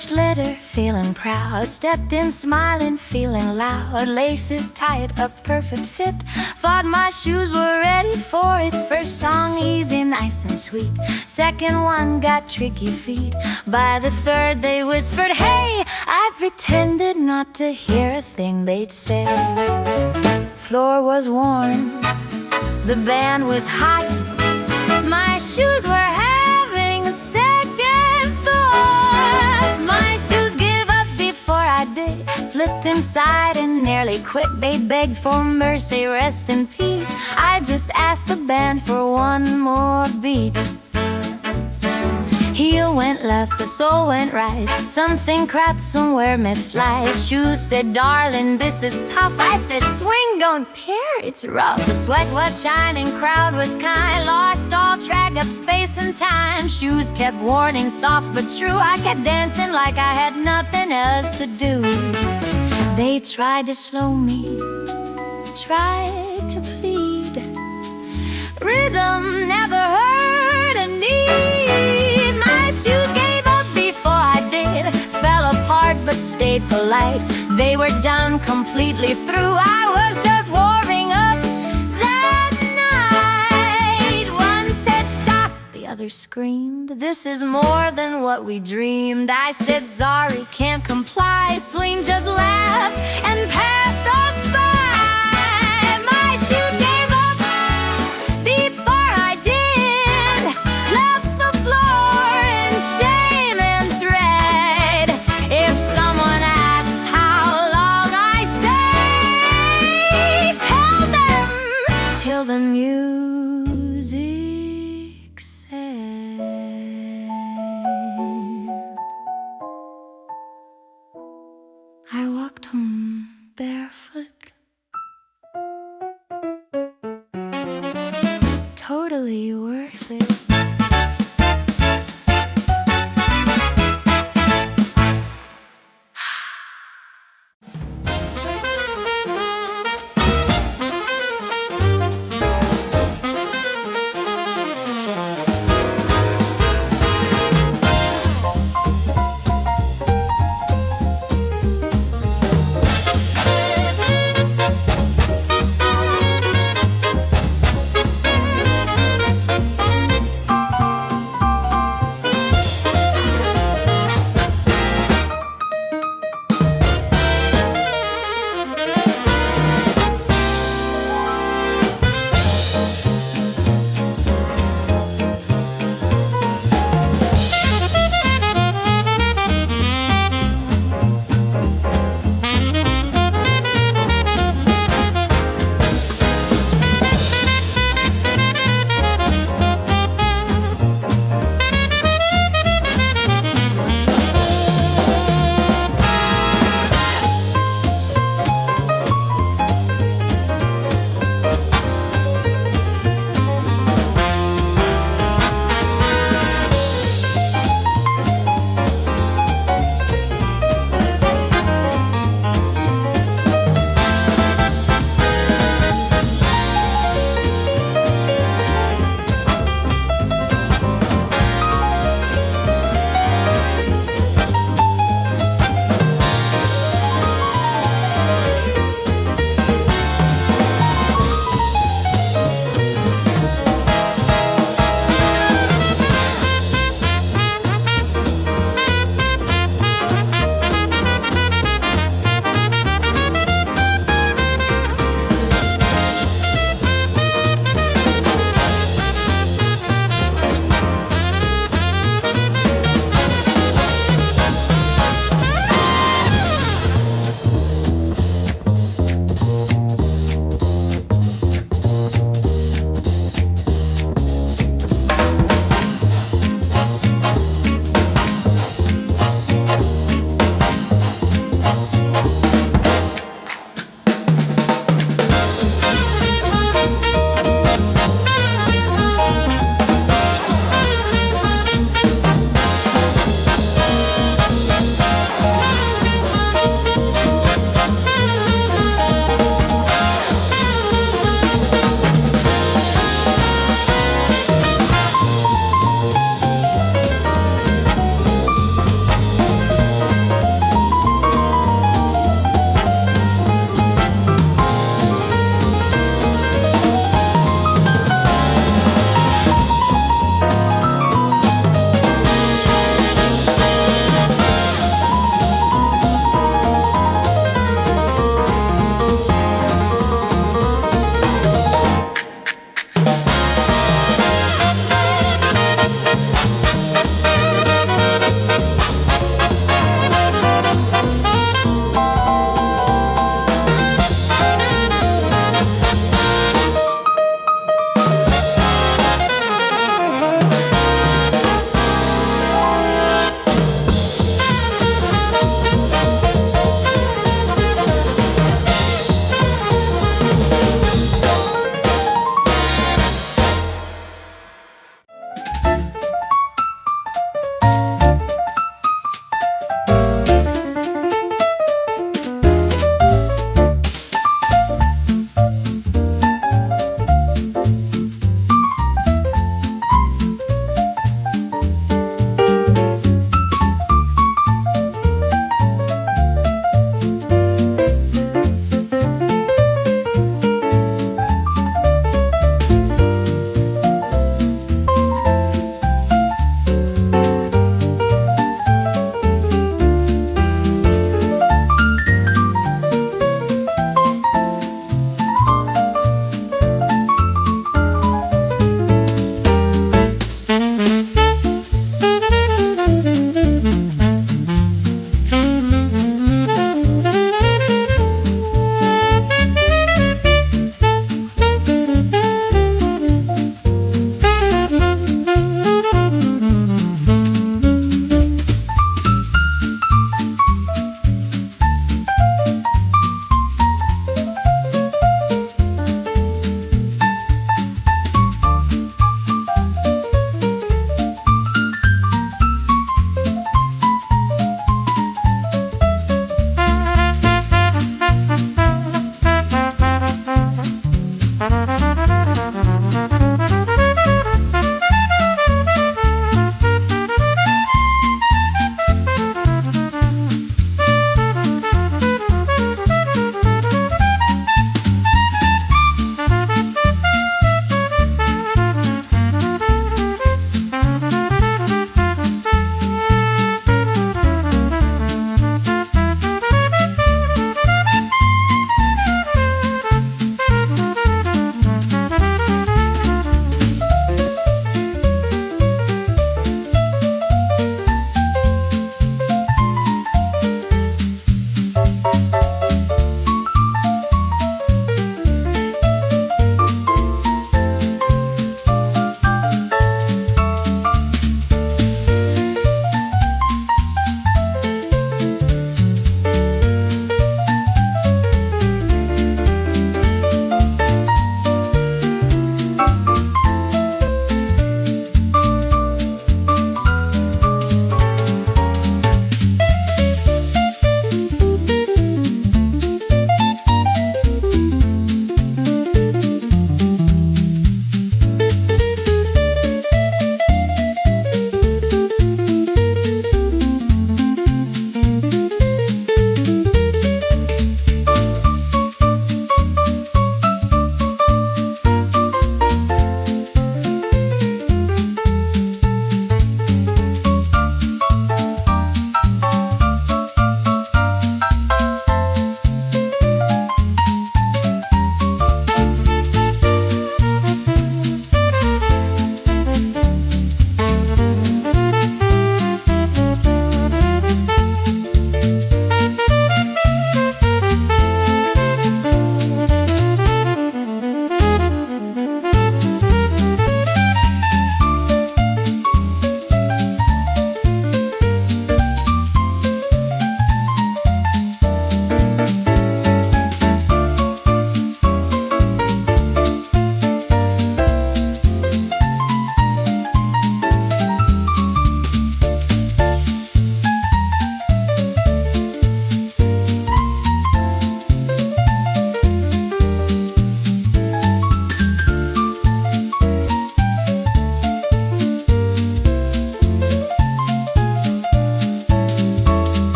Polished leather, feeling proud. Stepped in smiling, feeling loud. Laces tied, a perfect fit. Thought my shoes were ready for it. First song easy, nice and sweet. Second one got tricky feet. By the third they whispered, hey! I pretended not to hear a thing they'd say. Floor was warm, the band was hot. My shoes were having a second thought. My shoes gave up before I did. Slipped inside and nearly quit. They begged for mercy, rest in peace. I just asked the band for one more beat. Heel went left, the soul went right. Something cracked somewhere mid-flight. Shoes said, darling, this is tough. I said, swing, don't care, it's rough. The sweat was shining, crowd was kind. Lost all track of space and time. Shoes kept warning, soft but true. I kept dancing like I had nothing else to do. They tried to slow me, tried to plead. Rhythm never hurt a need. My shoes gave up before I did. Fell apart but stayed polite. They were done, completely through. I was just warming up that night. One said stop, the other screamed, this is more than what we dreamed. I said sorry, can't comply. Swing just laughed and passed us by. My shoes gave up before I did. Left the floor in shame and dread. If someone asks how long I stay, tell them till the music said. I walked home barefoot,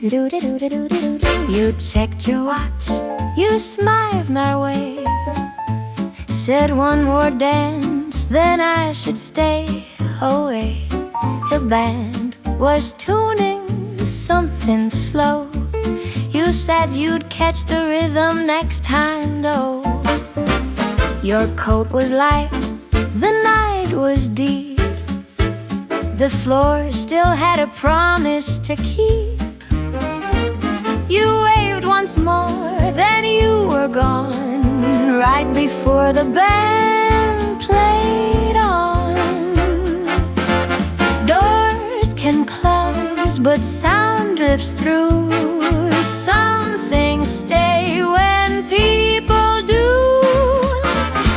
You checked your watch, you smiled my way, said one more dance, then I should stay away. The band was tuning something slow. You said you'd catch the rhythm next time though. Your coat was light, the night was deep, the floor still had a promise to keep. You waved once more, then you were gone, right before the band played on. Doors can close, but sound drifts through. Some things stay when people do.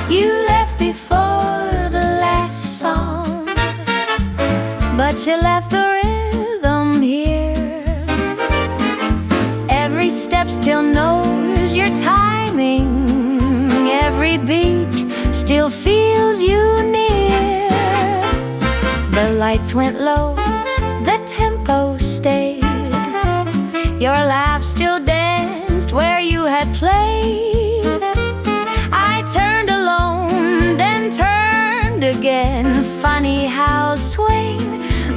You left before the last song, but you left the rhythm here. Every step still knows your timing, every beat still feels you near. The lights went low, the tempo stayed, your laugh still danced where you had played. I turned alone, then turned again. Funny how swing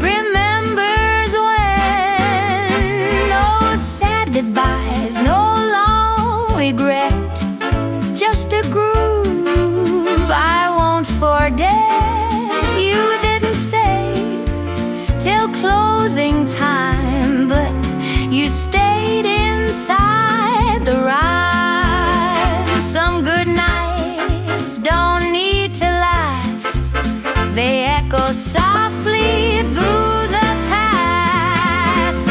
remembers when. No sad goodbyes, no long regret, just a groove I won't forget. You didn't stay till closing time, but you stayed inside the rhyme. Some good nights don't need to last, they echo softly through the past.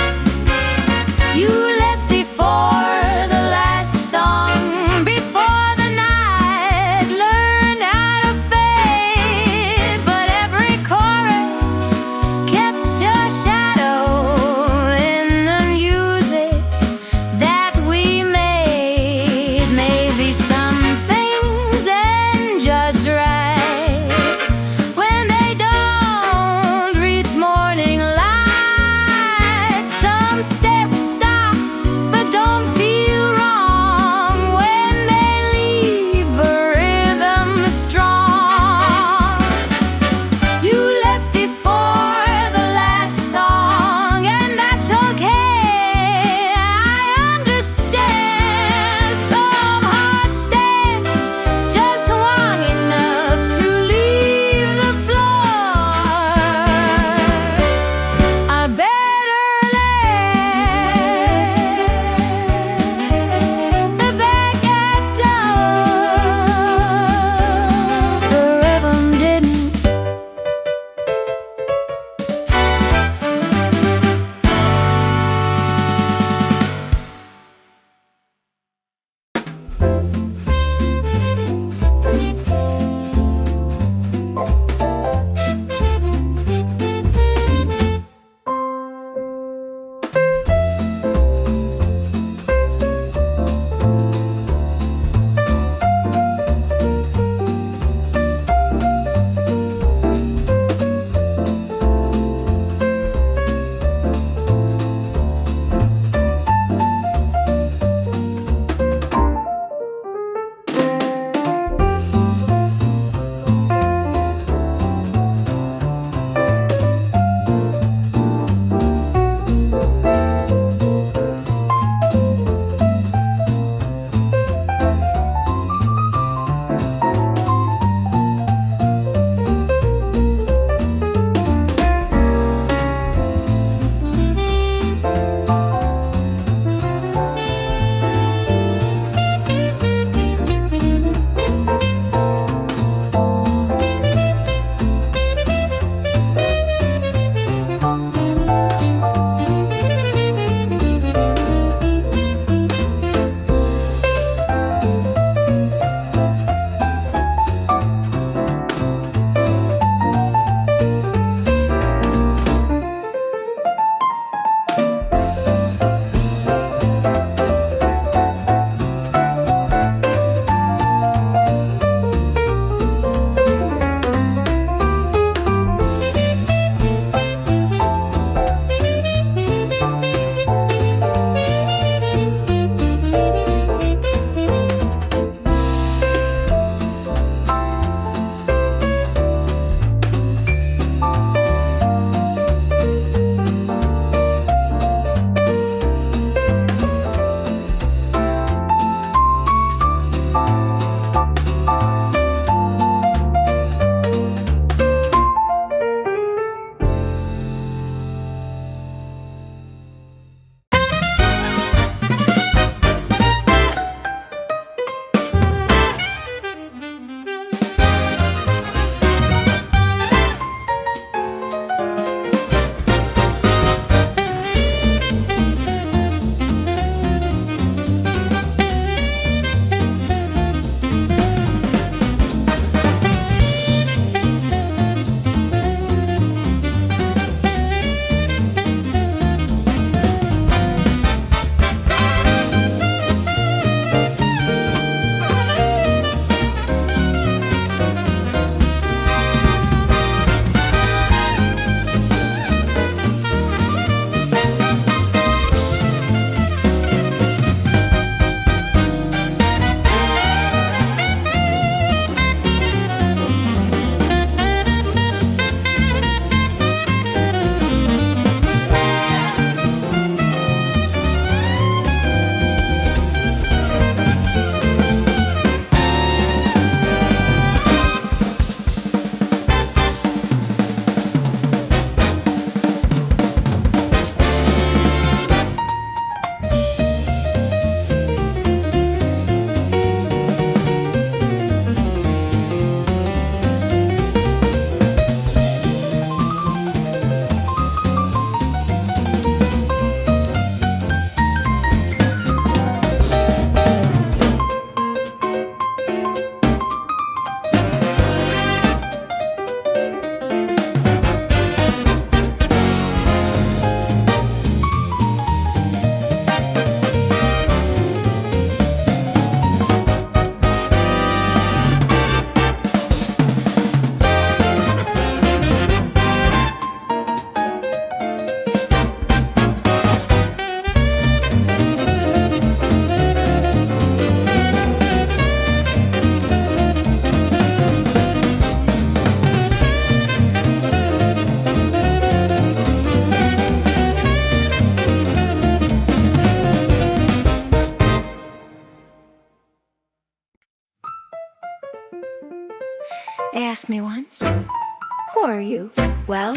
You left before the last song, before the night learned how to fade, but every chorus kept your shadow in the music that we made. Maybe some things end just right when they don't reach morning They asked me once, "Who are you?" Well,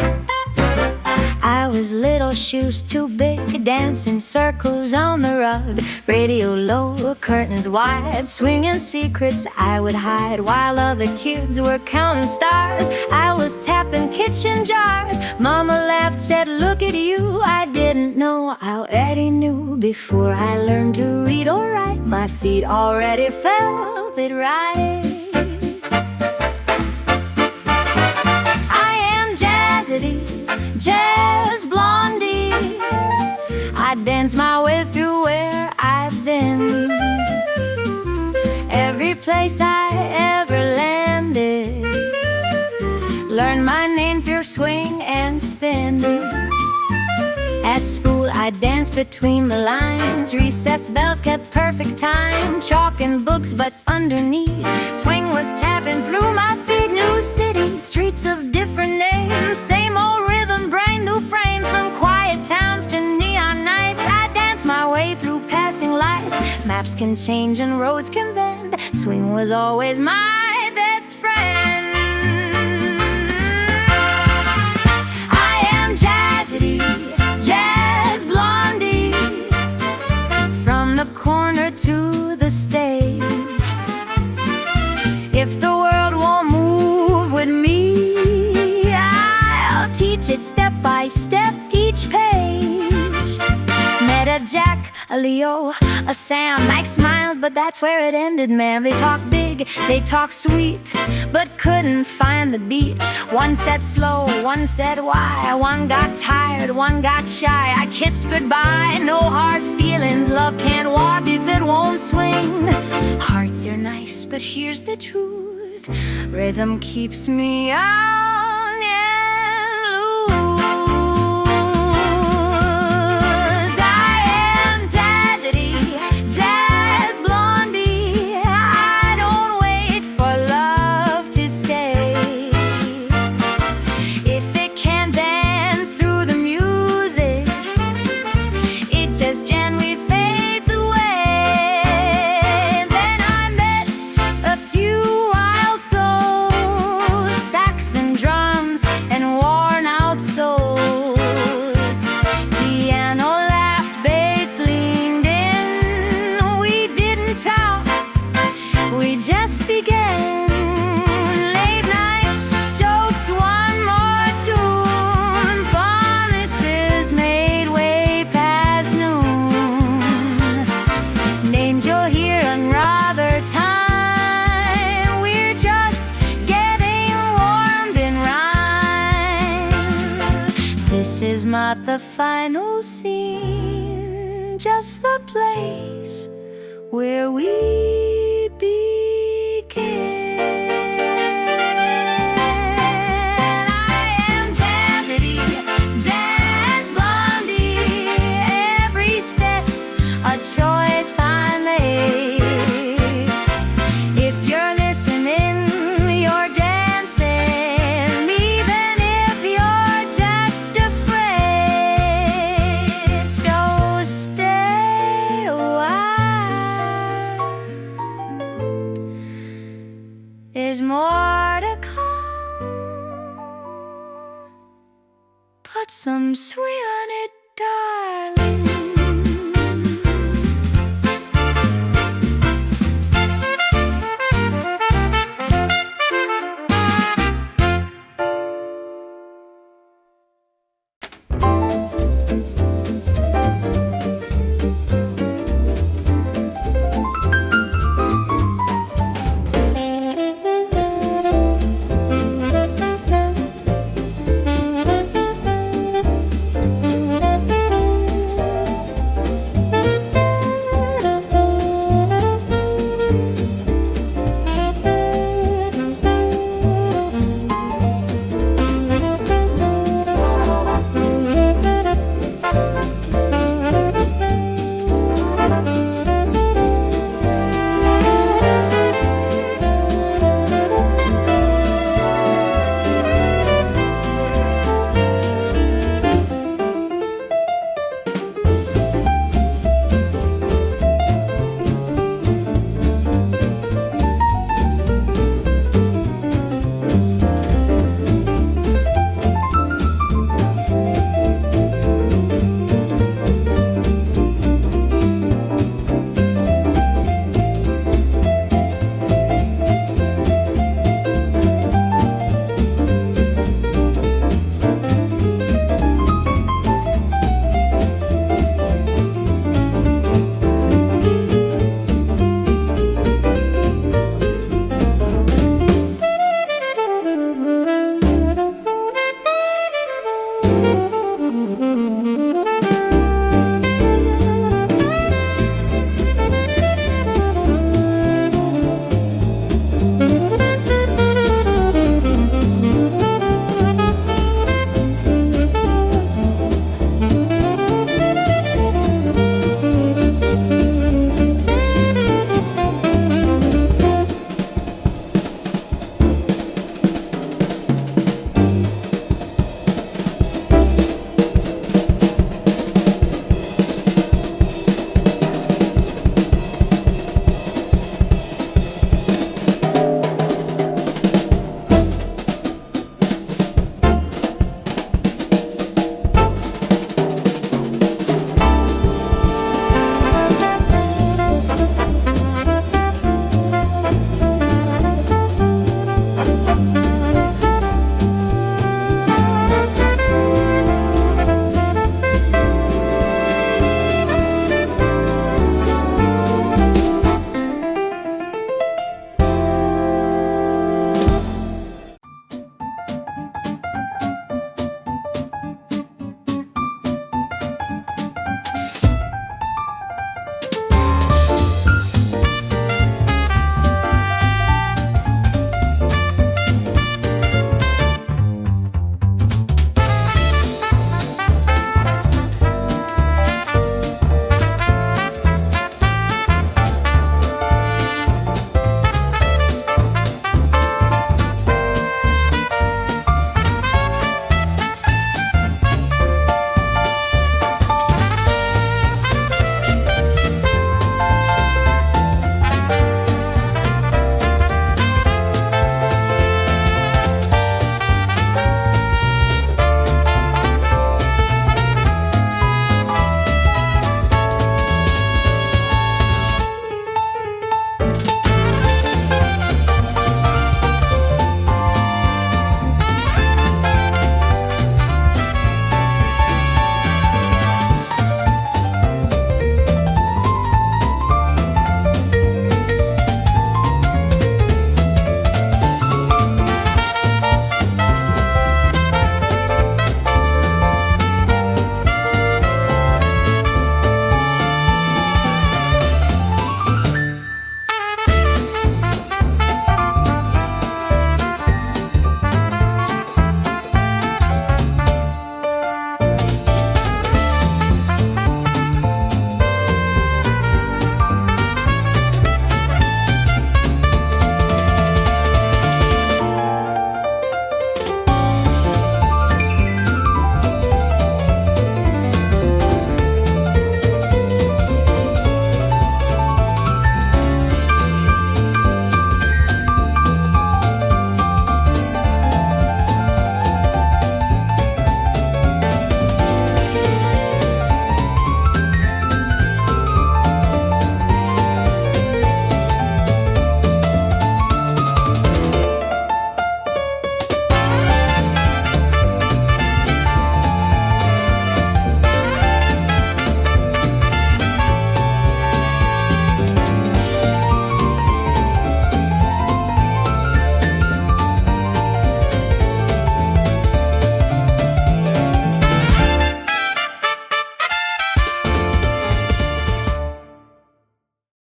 I was little, shoes too big, dancing circles on the rug, radio low, curtains wide, swinging secrets I would hide while other kids were counting stars. I was tapping kitchen jars. Mama laughed, said, "Look at you." I didn't know, I already knew. Before I learned to read or write, my feet already felt it right. I am Jazzidy Jazz Blondie. I dance my way through where I've been. Every place I ever landed, learned my name through swing and spin. At school I danced between the lines. Recess bells kept perfect time. Chalk and books, but underneath, swing was tapping through my feet. New cities, streets of different names, same old rhythm, brand new frames. From quiet towns to neon nights, I dance my way through passing lights. Maps can change and roads can bend. Swing was always my best friend. I am Jazzidy Jazz Blondie, from the corner to the stage. If the world won't move with me, I'll teach it step by step, each page. Met a Jack, a Leo, a Sam, nice smiles, but that's where it ended, man. They talk big, they talk sweet, but couldn't find the beat. One said slow, one said why. One got tired, one got shy. I kissed goodbye, no hard feelings. Love can't walk if it won't swing. Hearts are nice, but here's the truth, rhythm keeps me on and loose. I am Jazzidy Jazz Blondie. I don't wait for love to stay. If it can't dance through the music, it just gently fades away. Then I met a few wild souls, sax and drums and worn out souls. Piano laughed, bass leaned in. We didn't talk, we just began. Late night jokes, one more tune. Promises made way past noon. Names you'll hear another time. We're just getting warmed in rhyme. This is not the final scene, just the place where we began. I am Jazzidy Jazz Blondie. Every step a choice I made. If you're listening, you're dancing, even if you're just afraid. So stay a while, there's more to come. Put some swing